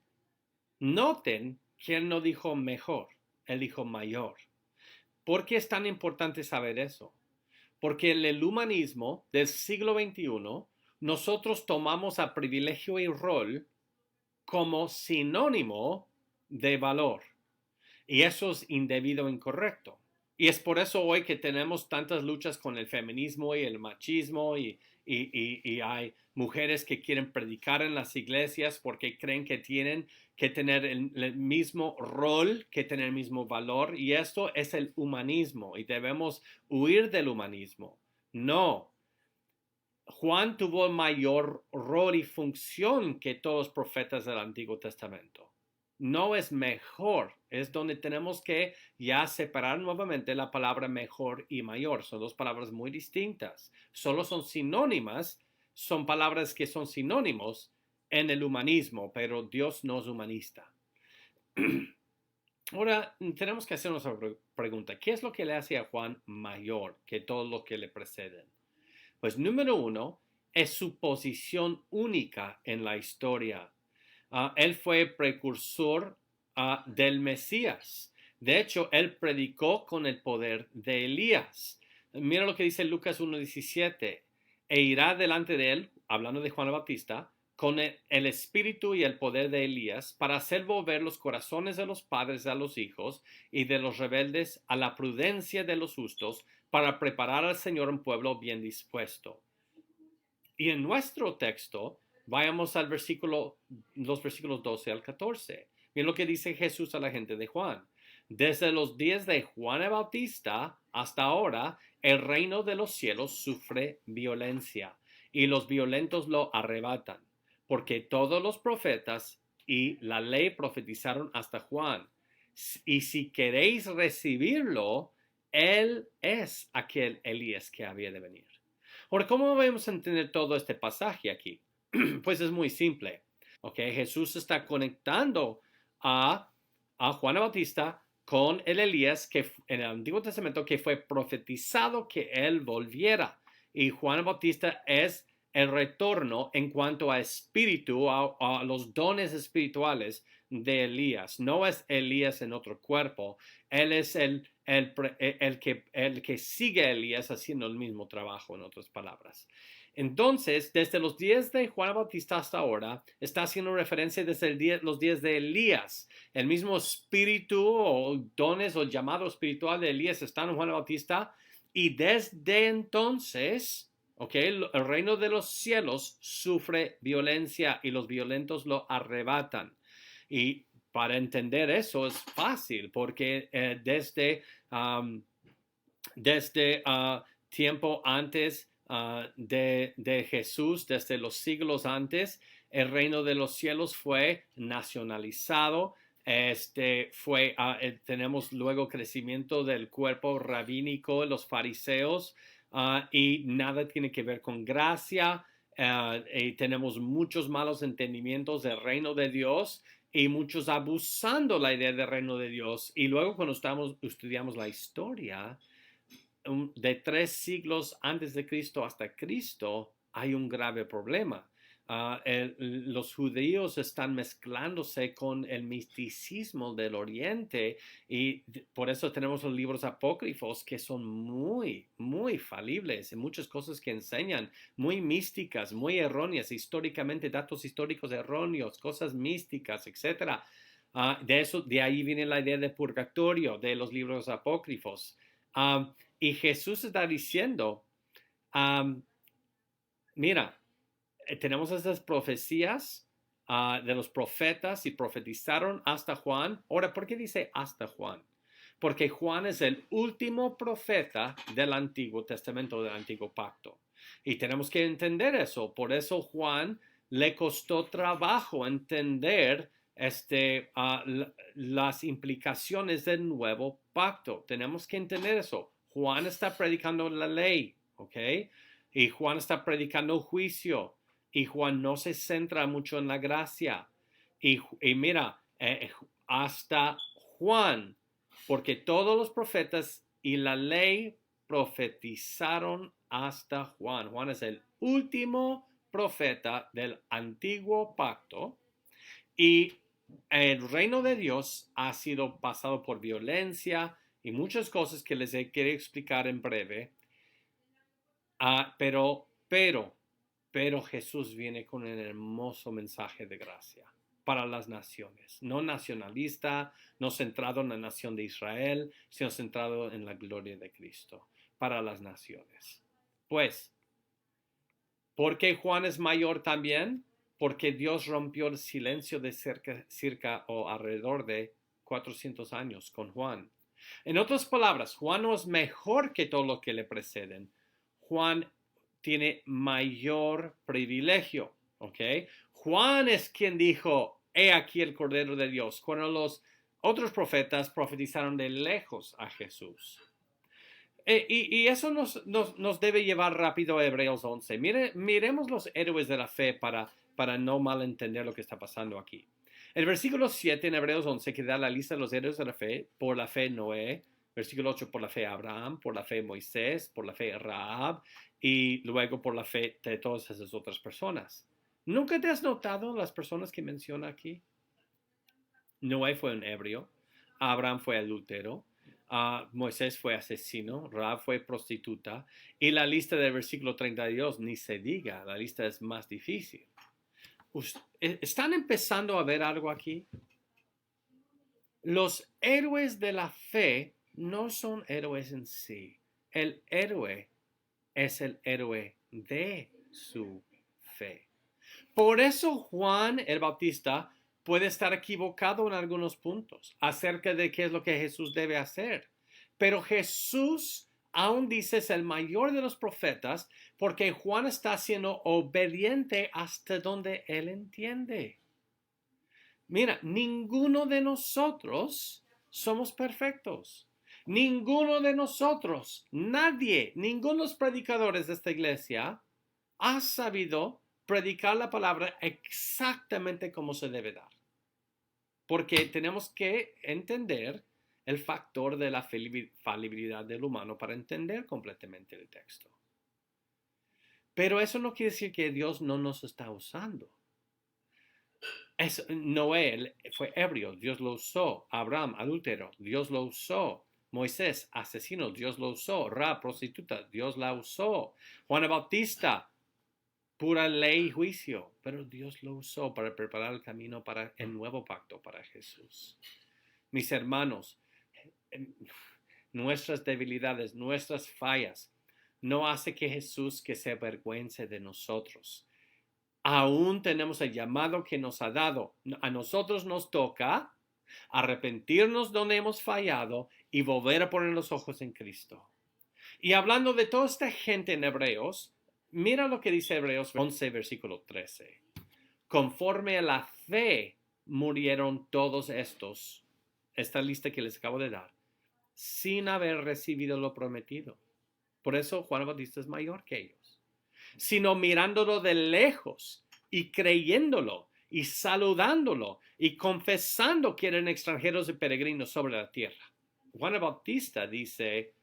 S1: Noten que él no dijo mejor, él dijo mayor. ¿Por qué es tan importante saber eso? Porque en el humanismo del siglo XXI nosotros tomamos a privilegio y rol como sinónimo de valor. Y eso es indebido e incorrecto. Y es por eso hoy que tenemos tantas luchas con el feminismo y el machismo y hay mujeres que quieren predicar en las iglesias porque creen que tienen que tener el mismo rol, que tener el mismo valor. Y esto es el humanismo y debemos huir del humanismo. No. Juan tuvo mayor rol y función que todos los profetas del Antiguo Testamento. No es mejor, es donde tenemos que ya separar nuevamente la palabra mejor y mayor. Son dos palabras muy distintas. Solo son sinónimas, son palabras que son sinónimos en el humanismo, pero Dios no es humanista. Ahora, tenemos que hacernos una pregunta. ¿Qué es lo que le hace a Juan mayor que todo lo que le preceden? Pues número uno, es su posición única en la historia. Él fue precursor del Mesías. De hecho, él predicó con el poder de Elías. Mira lo que dice Lucas 1:17. E irá delante de él, hablando de Juan el Bautista, con el espíritu y el poder de Elías, para hacer volver los corazones de los padres a los hijos y de los rebeldes a la prudencia de los justos, para preparar al Señor un pueblo bien dispuesto. Y en nuestro texto, vayamos al los versículos 12 al 14. Miren lo que dice Jesús a la gente de Juan. Desde los días de Juan el Bautista hasta ahora, el reino de los cielos sufre violencia y los violentos lo arrebatan, porque todos los profetas y la ley profetizaron hasta Juan. Y si queréis recibirlo, él es aquel Elías que había de venir. Ahora, ¿cómo vamos a entender todo este pasaje aquí? Pues es muy simple. Okay, Jesús está conectando a Juan el Bautista con el Elías que en el Antiguo Testamento que fue profetizado que él volviera. Y Juan el Bautista es el retorno en cuanto a espíritu, a los dones espirituales de Elías. No es Elías en otro cuerpo, él es el que sigue a Elías haciendo el mismo trabajo, en otras palabras. Entonces, desde los días de Juan Bautista hasta ahora, está haciendo referencia desde los días de Elías. El mismo espíritu o dones o llamado espiritual de Elías está en Juan Bautista y desde entonces, el reino de los cielos sufre violencia y los violentos lo arrebatan. Y para entender eso es fácil porque desde tiempo antes de Jesús, desde los siglos antes, el reino de los cielos fue nacionalizado. Tenemos luego crecimiento del cuerpo rabínico, los fariseos, y nada tiene que ver con gracia. Y tenemos muchos malos entendimientos del reino de Dios y muchos abusando la idea del reino de Dios. Y luego cuando estudiamos la historia, de 3 siglos antes de Cristo hasta Cristo, hay un grave problema. Los judíos están mezclándose con el misticismo del Oriente y por eso tenemos los libros apócrifos que son muy, muy falibles en muchas cosas que enseñan, muy místicas, muy erróneas, históricamente, datos históricos erróneos, cosas místicas, etc. De ahí viene la idea de purgatorio de los libros apócrifos. Y Jesús está diciendo, mira, tenemos estas profecías de los profetas y profetizaron hasta Juan. Ahora, ¿por qué dice hasta Juan? Porque Juan es el último profeta del Antiguo Testamento, del Antiguo Pacto. Y tenemos que entender eso. Por eso Juan le costó trabajo entender las implicaciones del nuevo pacto. Tenemos que entender eso. Juan está predicando la ley, ¿ok? Y Juan está predicando juicio. Y Juan no se centra mucho en la gracia. Y mira, hasta Juan, porque todos los profetas y la ley profetizaron hasta Juan. Juan es el último profeta del antiguo pacto y el reino de Dios ha sido pasado por violencia y muchas cosas que les quiero explicar en breve. Pero Jesús viene con un hermoso mensaje de gracia para las naciones, no nacionalista, no centrado en la nación de Israel, sino centrado en la gloria de Cristo para las naciones. Pues, ¿por qué Juan es mayor también? Porque Dios rompió el silencio de cerca o alrededor de 400 años con Juan. En otras palabras, Juan no es mejor que todo lo que le preceden. Juan tiene mayor privilegio, ¿ok? Juan es quien dijo, he aquí el Cordero de Dios, cuando los otros profetas profetizaron de lejos a Jesús. Y eso nos debe llevar rápido a Hebreos 11. Miremos los héroes de la fe para no malentender lo que está pasando aquí. El versículo 7 en Hebreos 11 que da la lista de los héroes de la fe, por la fe Noé, versículo 8 por la fe Abraham, por la fe Moisés, por la fe Rahab y luego por la fe de todas esas otras personas. ¿Nunca te has notado las personas que menciona aquí? Noé fue un ebrio, Abraham fue adúltero, Moisés fue asesino, Rahab fue prostituta y la lista del versículo 32 ni se diga, la lista es más difícil. ¿Están empezando a ver algo aquí? Los héroes de la fe no son héroes en sí. El héroe es el héroe de su fe. Por eso Juan el Bautista puede estar equivocado en algunos puntos acerca de qué es lo que Jesús debe hacer. Pero Jesús aún dice es el mayor de los profetas porque Juan está siendo obediente hasta donde él entiende. Mira, ninguno de nosotros somos perfectos. Ninguno de nosotros, nadie, ninguno de los predicadores de esta iglesia ha sabido predicar la palabra exactamente como se debe dar. Porque tenemos que entender el factor de la falibilidad del humano para entender completamente el texto. Pero eso no quiere decir que Dios no nos está usando. Noé fue ebrio, Dios lo usó. Abraham, adúltero, Dios lo usó. Moisés, asesino, Dios lo usó. Rahab, prostituta, Dios la usó. Juan el Bautista, pura ley y juicio, pero Dios lo usó para preparar el camino para el nuevo pacto para Jesús. Mis hermanos, nuestras debilidades, nuestras fallas, no hace que Jesús que se avergüence de nosotros. Aún tenemos el llamado que nos ha dado. A nosotros nos toca arrepentirnos donde hemos fallado y volver a poner los ojos en Cristo. Y hablando de toda esta gente en Hebreos, mira lo que dice Hebreos 11, versículo 13. Conforme a la fe murieron todos estos, esta lista que les acabo de dar, sin haber recibido lo prometido. Por eso Juan Bautista es mayor que ellos. Sino mirándolo de lejos y creyéndolo y saludándolo y confesando que eran extranjeros y peregrinos sobre la tierra. Juan el Bautista dice,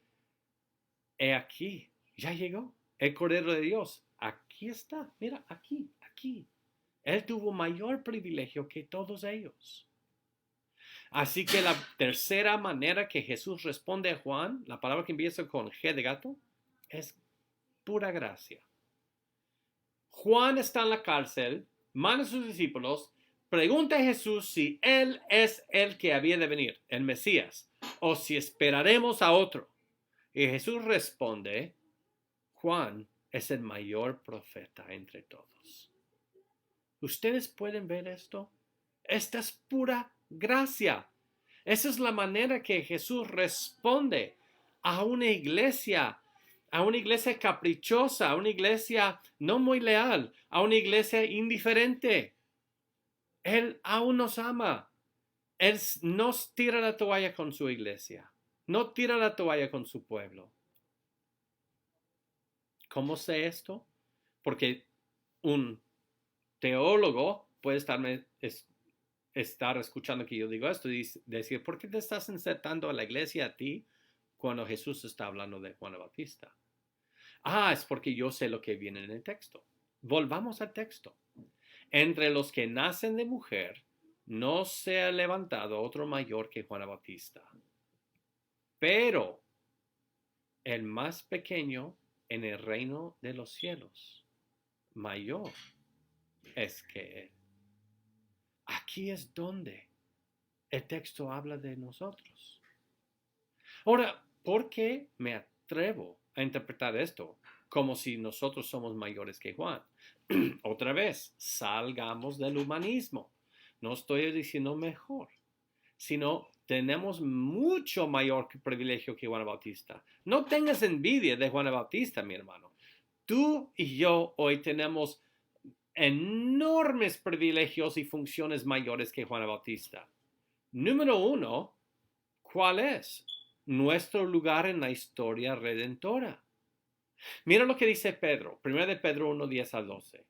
S1: he aquí, ya llegó el Cordero de Dios. Aquí está, mira, aquí, aquí. Él tuvo mayor privilegio que todos ellos. Así que la tercera manera que Jesús responde a Juan, la palabra que empieza con G de gato, es pura gracia. Juan está en la cárcel, manda a sus discípulos, pregunta a Jesús si él es el que había de venir, el Mesías, o si esperaremos a otro. Y Jesús responde, Juan es el mayor profeta entre todos. ¿Ustedes pueden ver esto? Esta es pura gracia. Esa es la manera que Jesús responde a una iglesia caprichosa, a una iglesia no muy leal, a una iglesia indiferente. Él aún nos ama. Él no tira la toalla con su iglesia, no tira la toalla con su pueblo. ¿Cómo sé esto? Porque un teólogo puede estar escuchando que yo digo esto y decir, ¿por qué te estás insertando a la iglesia a ti cuando Jesús está hablando de Juan el Bautista? Es porque yo sé lo que viene en el texto. Volvamos al texto. Entre los que nacen de mujer, no se ha levantado otro mayor que Juan el Bautista. Pero el más pequeño en el reino de los cielos, mayor es que él. Aquí es donde el texto habla de nosotros. Ahora, ¿por qué me atrevo a interpretar esto como si nosotros somos mayores que Juan? Otra vez, salgamos del humanismo. No estoy diciendo mejor, sino tenemos mucho mayor privilegio que Juan el Bautista. No tengas envidia de Juan el Bautista, mi hermano. Tú y yo hoy tenemos enormes privilegios y funciones mayores que Juan el Bautista. Número uno, ¿cuál es? Nuestro lugar en la historia redentora. Mira lo que dice Pedro, 1 de Pedro 1, 10 al 12.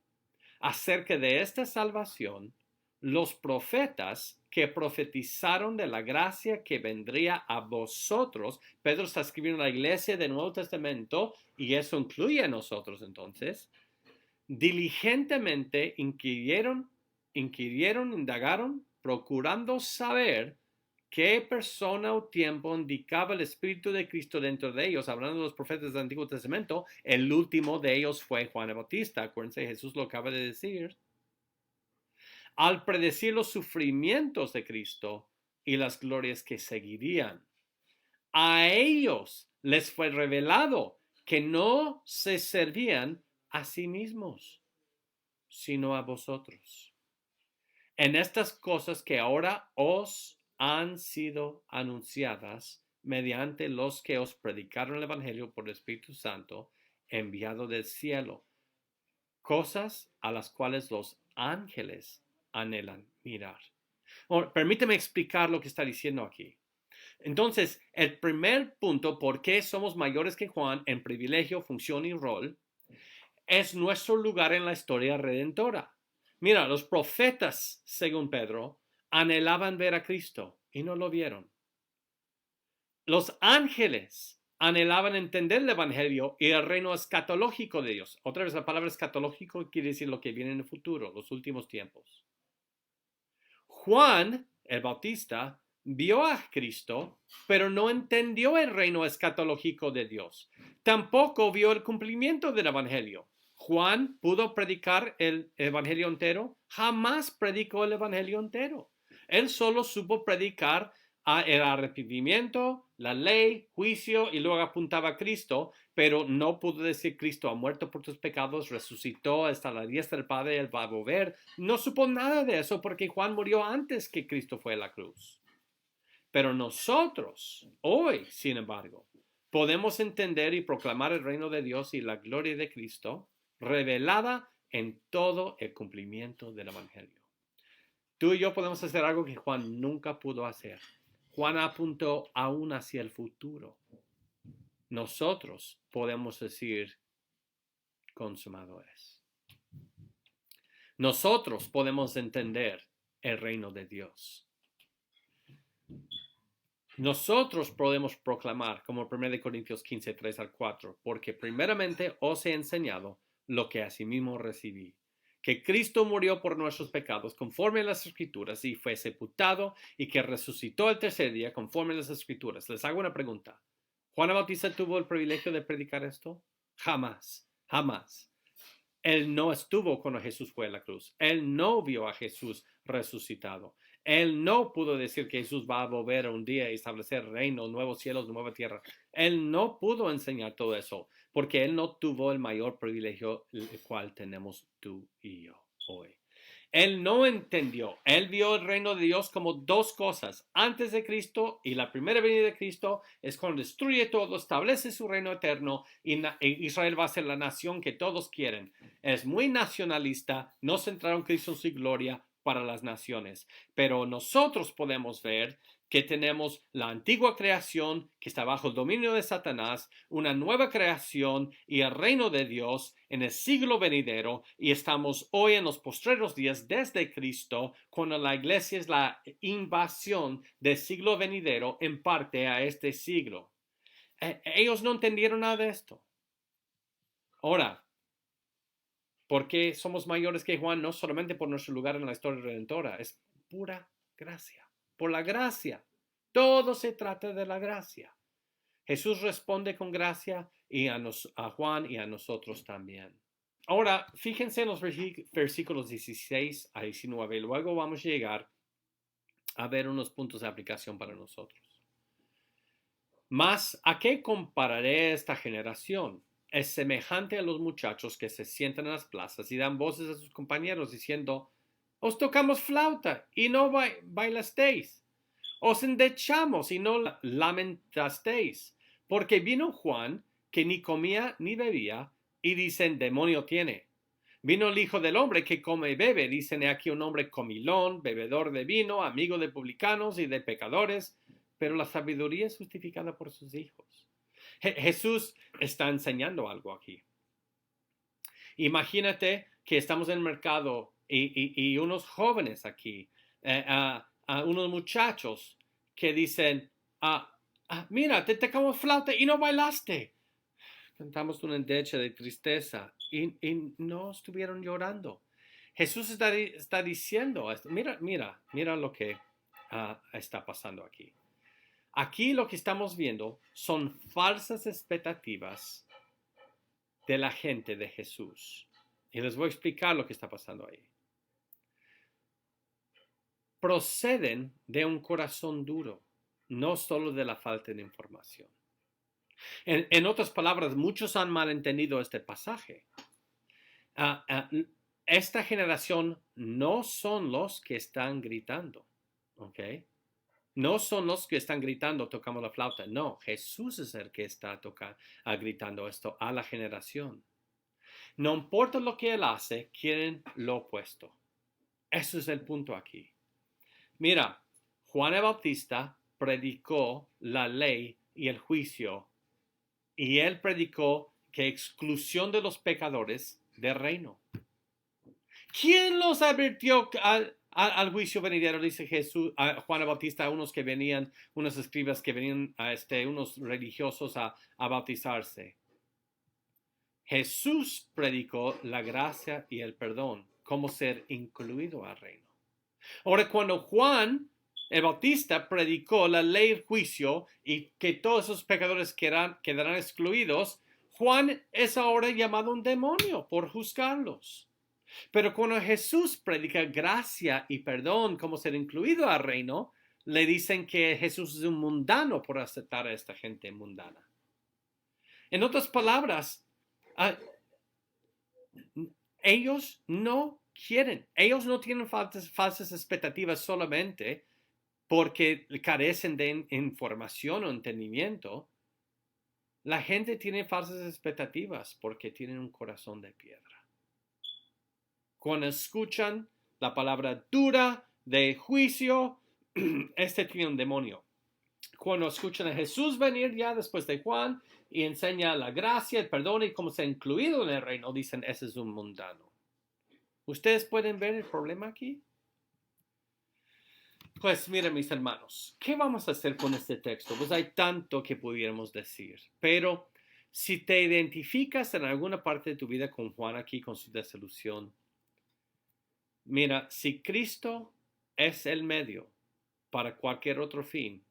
S1: Acerca de esta salvación, los profetas que profetizaron de la gracia que vendría a vosotros, Pedro está escribiendo a la iglesia del Nuevo Testamento y eso incluye a nosotros entonces, diligentemente inquirieron, indagaron, procurando saber qué persona o tiempo indicaba el Espíritu de Cristo dentro de ellos. Hablando de los profetas del Antiguo Testamento, el último de ellos fue Juan el Bautista. Acuérdense, Jesús lo acaba de decir. Al predecir los sufrimientos de Cristo y las glorias que seguirían, a ellos les fue revelado que no se servían a sí mismos, sino a vosotros. En estas cosas que ahora os han sido anunciadas mediante los que os predicaron el Evangelio por el Espíritu Santo, enviado del cielo, cosas a las cuales los ángeles anhelan mirar. Permíteme explicar lo que está diciendo aquí. Entonces, el primer punto, por qué somos mayores que Juan en privilegio, función y rol, es nuestro lugar en la historia redentora. Mira, los profetas, según Pedro, anhelaban ver a Cristo y no lo vieron. Los ángeles anhelaban entender el Evangelio y el reino escatológico de Dios. Otra vez, la palabra escatológico quiere decir lo que viene en el futuro, los últimos tiempos. Juan, el Bautista, vio a Cristo, pero no entendió el reino escatológico de Dios. Tampoco vio el cumplimiento del Evangelio. Juan pudo predicar el Evangelio entero, jamás predicó el Evangelio entero. Él solo supo predicar el arrepentimiento, la ley, juicio y luego apuntaba a Cristo, pero no pudo decir Cristo ha muerto por tus pecados, resucitó hasta la diestra del Padre, él va a volver. No supo nada de eso porque Juan murió antes que Cristo fue a la cruz. Pero nosotros, hoy, sin embargo, podemos entender y proclamar el reino de Dios y la gloria de Cristo revelada en todo el cumplimiento del Evangelio. Tú y yo podemos hacer algo que Juan nunca pudo hacer. Juan apuntó aún hacia el futuro. Nosotros podemos decir, consumado es. Nosotros podemos entender el reino de Dios. nosotros podemos proclamar, como 1 Corintios 15, 3 al 4, porque primeramente os he enseñado lo que asimismo recibí, que Cristo murió por nuestros pecados conforme a las Escrituras y fue sepultado y que resucitó el tercer día conforme a las Escrituras. Les hago una pregunta. ¿Juan Bautista tuvo el privilegio de predicar esto? Jamás, jamás. Él no estuvo cuando Jesús fue a la cruz. Él no vio a Jesús resucitado. Él no pudo decir que Jesús va a volver un día y establecer reino, nuevos cielos, nueva tierra. Él no pudo enseñar todo eso porque él no tuvo el mayor privilegio el cual tenemos tú y yo hoy. Él no entendió. Él vio el reino de Dios como dos cosas. Antes de Cristo y la primera venida de Cristo es cuando destruye todo, establece su reino eterno y Israel va a ser la nación que todos quieren. Es muy nacionalista, no centraron Cristo en su gloria para las naciones. Pero nosotros podemos ver que tenemos la antigua creación que está bajo el dominio de Satanás, una nueva creación y el reino de Dios en el siglo venidero, y estamos hoy en los postreros días desde Cristo, cuando la iglesia es la invasión del siglo venidero en parte a este siglo. Ellos no entendieron nada de esto. Ahora, ¿por qué somos mayores que Juan? No solamente por nuestro lugar en la historia redentora, es pura gracia, por la gracia. Todo se trata de la gracia. Jesús responde con gracia y a Juan y a nosotros también. Ahora, fíjense en los versículos 16 a 19. Luego vamos a llegar a ver unos puntos de aplicación para nosotros. Mas, ¿a qué compararé esta generación? Es semejante a los muchachos que se sientan en las plazas y dan voces a sus compañeros diciendo, os tocamos flauta y no bailasteis. Os endechamos y no lamentasteis. Porque vino Juan, que ni comía ni bebía, y dicen, demonio tiene. Vino el Hijo del Hombre, que come y bebe. Dicen, he aquí un hombre comilón, bebedor de vino, amigo de publicanos y de pecadores. Pero la sabiduría es justificada por sus hijos. Jesús está enseñando algo aquí. Imagínate que estamos en el mercado y unos jóvenes aquí, unos muchachos que dicen, mira, te tocamos flauta y no bailaste. Cantamos una endecha de tristeza y no estuvieron llorando. Jesús está diciendo, mira lo que está pasando aquí. Aquí lo que estamos viendo son falsas expectativas de la gente de Jesús. Y les voy a explicar lo que está pasando ahí. Proceden de un corazón duro, no solo de la falta de información. En otras palabras, muchos han malentendido este pasaje. Esta generación no son los que están gritando, ¿ok? No son los que están gritando, tocamos la flauta. No, Jesús es el que está gritando esto a la generación. No importa lo que él hace, quieren lo opuesto. Eso es el punto aquí. Mira, Juan el Bautista predicó la ley y el juicio, y él predicó que exclusión de los pecadores del reino. ¿Quién los advirtió al juicio venidero? Dice Jesús, a Juan el Bautista, a unos que venían, unos escribas que venían, unos religiosos a bautizarse. Jesús predicó la gracia y el perdón, cómo ser incluido al reino. Ahora, cuando Juan el Bautista predicó la ley del juicio y que todos esos pecadores quedarán excluidos, Juan es ahora llamado un demonio por juzgarlos. Pero cuando Jesús predica gracia y perdón, como ser incluido al reino, le dicen que Jesús es un mundano por aceptar a esta gente mundana. En otras palabras, ellos no quieren, ellos no tienen falsas expectativas solamente porque carecen de información o entendimiento. La gente tiene falsas expectativas porque tienen un corazón de piedra. Cuando escuchan la palabra dura de juicio, tiene un demonio. Cuando escuchan a Jesús venir ya después de Juan y enseña la gracia, el perdón y cómo se ha incluido en el reino, dicen, ese es un mundano. ¿Ustedes pueden ver el problema aquí? Pues mira, mis hermanos, ¿qué vamos a hacer con este texto? Pues hay tanto que pudiéramos decir, pero si te identificas en alguna parte de tu vida con Juan aquí, con su desilusión, mira, si Cristo es el medio para cualquier otro fin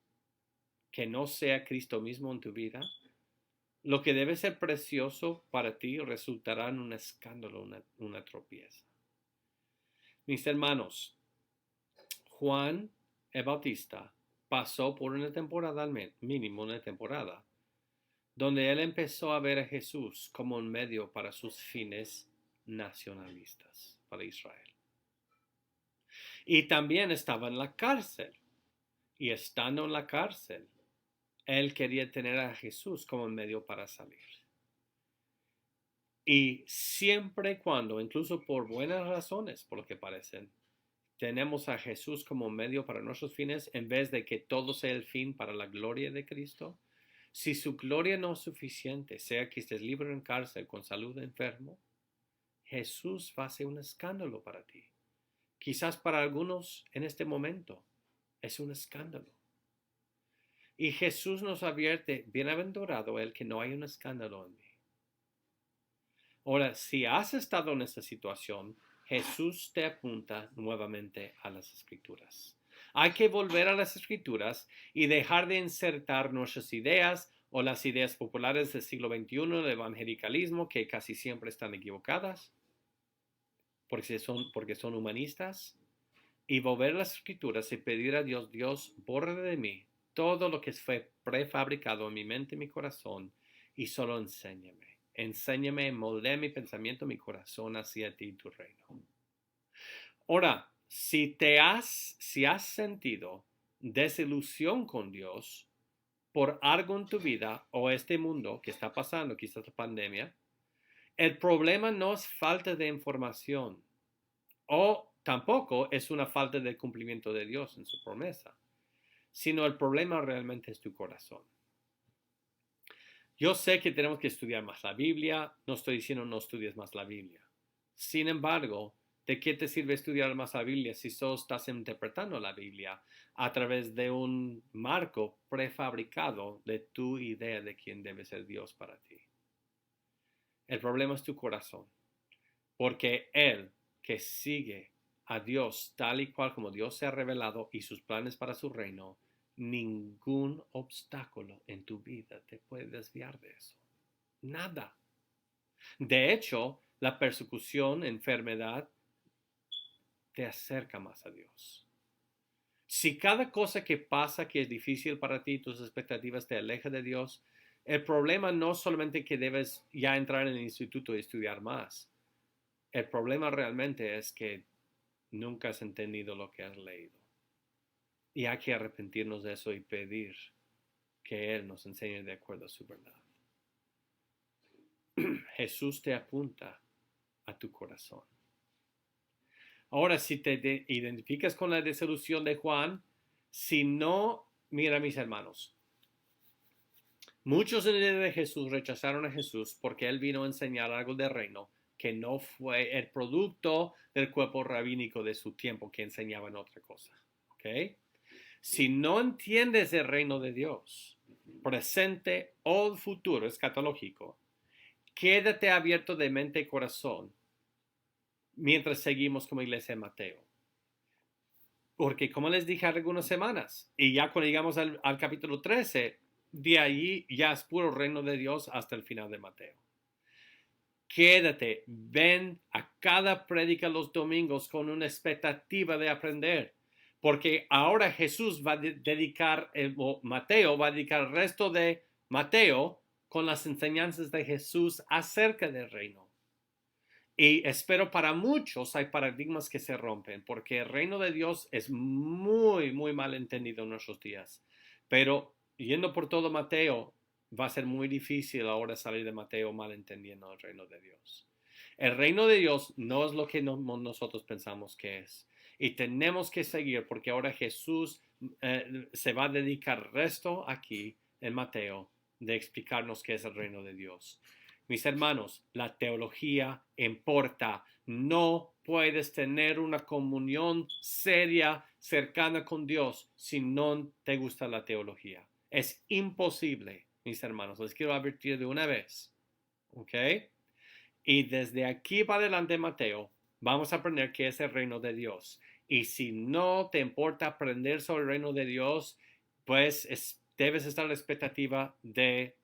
S1: que no sea Cristo mismo en tu vida, lo que debe ser precioso para ti resultará en un escándalo, una tropieza. Mis hermanos, Juan el Bautista pasó por una temporada, al mínimo una temporada, donde él empezó a ver a Jesús como un medio para sus fines nacionalistas, para Israel. Y también estaba en la cárcel. Y estando en la cárcel, él quería tener a Jesús como un medio para salir. Y siempre y cuando, incluso por buenas razones, por lo que parecen, tenemos a Jesús como medio para nuestros fines en vez de que todo sea el fin para la gloria de Cristo. Si su gloria no es suficiente, sea que estés libre en cárcel con salud enfermo, Jesús va a ser un escándalo para ti. Quizás para algunos en este momento es un escándalo. Y Jesús nos advierte, bienaventurado el que no hay un escándalo en mí. Ahora, si has estado en esta situación, Jesús te apunta nuevamente a las Escrituras. Hay que volver a las Escrituras y dejar de insertar nuestras ideas o las ideas populares del siglo XXI del evangelicalismo, que casi siempre están equivocadas, porque son humanistas, y volver a las Escrituras y pedir a Dios, Dios, borra de mí todo lo que fue prefabricado en mi mente y mi corazón, y solo enséñame. Enséñame, moldea mi pensamiento, mi corazón hacia ti y tu reino. Ahora, si has sentido desilusión con Dios por algo en tu vida o este mundo que está pasando, quizás la pandemia, el problema no es falta de información o tampoco es una falta de cumplimiento de Dios en su promesa, sino el problema realmente es tu corazón. Yo sé que tenemos que estudiar más la Biblia, no estoy diciendo no estudies más la Biblia. Sin embargo, ¿de qué te sirve estudiar más la Biblia si solo estás interpretando la Biblia a través de un marco prefabricado de tu idea de quién debe ser Dios para ti? El problema es tu corazón, porque Él que sigue a Dios tal y cual como Dios se ha revelado y sus planes para su reino, ningún obstáculo en tu vida te puede desviar de eso. Nada. De hecho, la persecución, enfermedad, te acerca más a Dios. Si cada cosa que pasa que es difícil para ti, tus expectativas te alejan de Dios, el problema no es solamente que debes ya entrar en el instituto y estudiar más. El problema realmente es que nunca has entendido lo que has leído. Y hay que arrepentirnos de eso y pedir que Él nos enseñe de acuerdo a su verdad. Jesús te apunta a tu corazón. Ahora, si te identificas con la desilusión de Juan, si no, mira mis hermanos, muchos en el día de Jesús rechazaron a Jesús porque Él vino a enseñar algo del reino que no fue el producto del cuerpo rabínico de su tiempo que enseñaba en otra cosa. ¿Ok? Si no entiendes el reino de Dios, presente o futuro escatológico, quédate abierto de mente y corazón mientras seguimos como iglesia de Mateo. Porque como les dije hace algunas semanas, y ya cuando llegamos al capítulo 13, de allí ya es puro reino de Dios hasta el final de Mateo. Quédate, ven a cada prédica los domingos con una expectativa de aprender. Porque ahora Jesús va a dedicar, o Mateo va a dedicar el resto de Mateo con las enseñanzas de Jesús acerca del reino. Y espero para muchos hay paradigmas que se rompen, porque el reino de Dios es muy, muy mal entendido en nuestros días. Pero yendo por todo Mateo, va a ser muy difícil ahora salir de Mateo mal entendiendo el reino de Dios. El reino de Dios no es lo que nosotros pensamos que es. Y tenemos que seguir porque ahora Jesús se va a dedicar el resto aquí en Mateo de explicarnos qué es el reino de Dios. Mis hermanos, la teología importa, no puedes tener una comunión seria, cercana con Dios, si no te gusta la teología. Es imposible, mis hermanos. Les quiero advertir de una vez. ¿Ok? Y desde aquí para adelante, Mateo, vamos a aprender qué es el reino de Dios. Y si no te importa aprender sobre el reino de Dios, pues debes estar a la expectativa de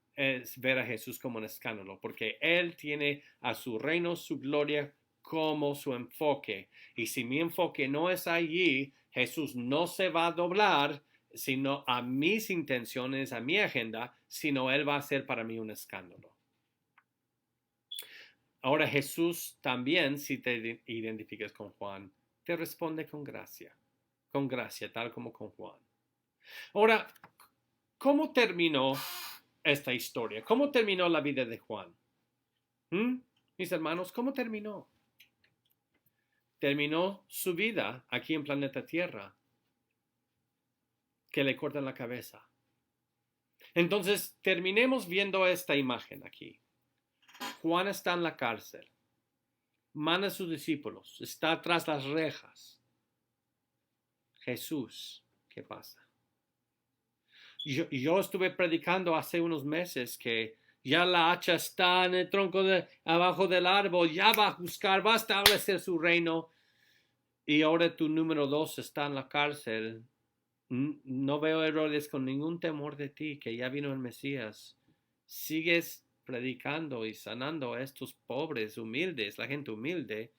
S1: ver a Jesús como un escándalo, porque Él tiene a su reino, su gloria como su enfoque. Y si mi enfoque no es allí, Jesús no se va a doblar sino a mis intenciones, a mi agenda, sino Él va a ser para mí un escándalo. Ahora Jesús también, si te identificas con Juan, te responde con gracia, tal como con Juan. Ahora, ¿cómo terminó esta historia? ¿Cómo terminó la vida de Juan? Mis hermanos, ¿cómo terminó? Terminó su vida aquí en planeta Tierra, que le cortan la cabeza. Entonces, terminemos viendo esta imagen aquí. Juan está en la cárcel, manda a sus discípulos, está tras las rejas. Jesús, ¿qué pasa? Yo estuve predicando hace unos meses que ya la hacha está en el tronco abajo del árbol, ya va a buscar, va a establecer su reino. Y ahora tu número 2 está en la cárcel. No veo errores con ningún temor de ti, que ya vino el Mesías. Sigues predicando y sanando a estos pobres, humildes, la gente humilde,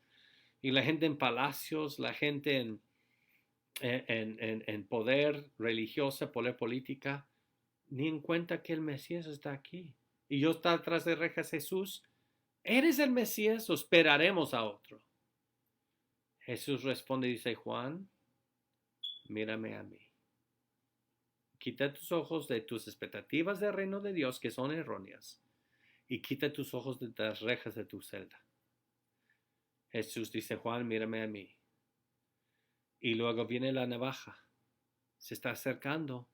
S1: y la gente en palacios, la gente en poder religioso, poder política, ni en cuenta que el Mesías está aquí. Y yo está atrás de rejas. Jesús, ¿eres el Mesías o esperaremos a otro? Jesús responde y dice, Juan, mírame a mí. Quita tus ojos de tus expectativas del reino de Dios, que son erróneas, y quita tus ojos de las rejas de tu celda. Jesús dice, Juan, mírame a mí. Y luego viene la navaja. Se está acercando.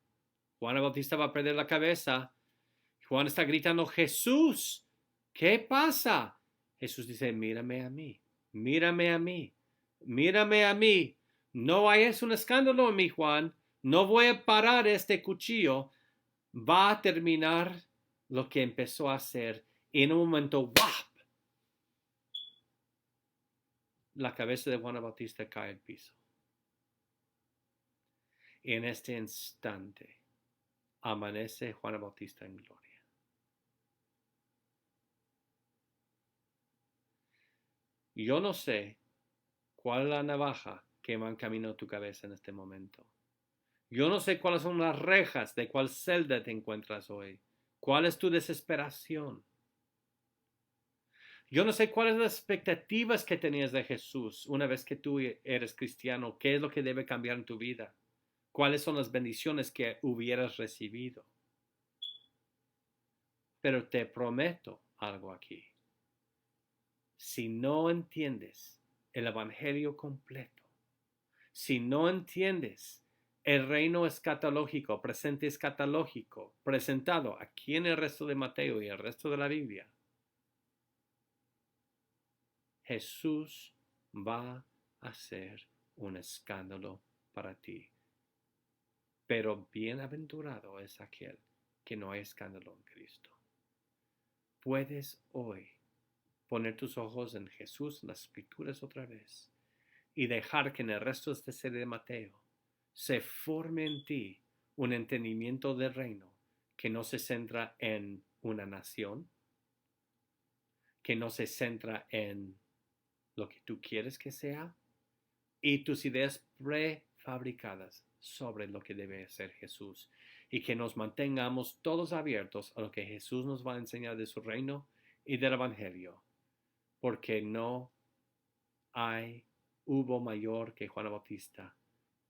S1: Juan el Bautista va a perder la cabeza. Juan está gritando, Jesús, ¿qué pasa? Jesús dice, mírame a mí, mírame a mí, mírame a mí. No hay un escándalo en mí, Juan. No voy a parar este cuchillo. Va a terminar lo que empezó a hacer. Y en un momento, ¡wap! La cabeza de Juan el Bautista cae al piso. Y en este instante amanece Juan el Bautista en gloria. Yo no sé cuál es la navaja que va en camino a tu cabeza en este momento. Yo no sé cuáles son las rejas de cuál celda te encuentras hoy. ¿Cuál es tu desesperación? Yo no sé cuáles son las expectativas que tenías de Jesús una vez que tú eres cristiano. ¿Qué es lo que debe cambiar en tu vida? ¿Cuáles son las bendiciones que hubieras recibido? Pero te prometo algo aquí. Si no entiendes el evangelio completo, si no entiendes el reino escatológico, presente escatológico, presentado aquí en el resto de Mateo y el resto de la Biblia, Jesús va a ser un escándalo para ti. Pero bienaventurado es aquel que no hay escándalo en Cristo. Puedes hoy poner tus ojos en Jesús, en las Escrituras otra vez, y dejar que en el resto de esta serie de Mateo se forme en ti un entendimiento del reino que no se centra en una nación, que no se centra en lo que tú quieres que sea y tus ideas prefabricadas sobre lo que debe ser Jesús, y que nos mantengamos todos abiertos a lo que Jesús nos va a enseñar de su reino y del evangelio, porque no hubo mayor que Juan el Bautista,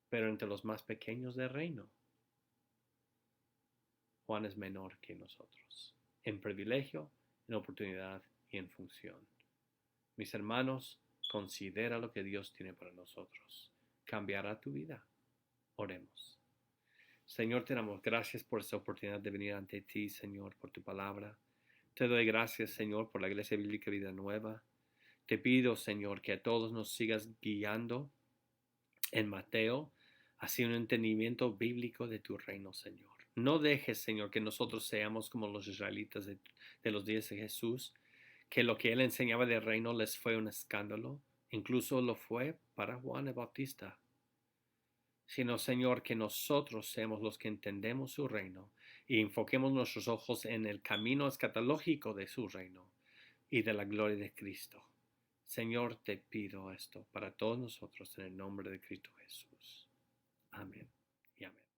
S1: pero entre los más pequeños del reino, Juan es menor que nosotros, en privilegio, en oportunidad y en función. Mis hermanos, considera lo que Dios tiene para nosotros. Cambiará tu vida. Oremos. Señor, te damos gracias por esta oportunidad de venir ante ti, Señor, por tu palabra. Te doy gracias, Señor, por la Iglesia Bíblica Vida Nueva. Te pido, Señor, que a todos nos sigas guiando en Mateo hacia un entendimiento bíblico de tu reino, Señor. No dejes, Señor, que nosotros seamos como los israelitas de los días de Jesús, que lo que él enseñaba del reino les fue un escándalo, incluso lo fue para Juan el Bautista. Sino, Señor, que nosotros seamos los que entendemos su reino y enfoquemos nuestros ojos en el camino escatológico de su reino y de la gloria de Cristo. Señor, te pido esto para todos nosotros en el nombre de Cristo Jesús. Amén y amén.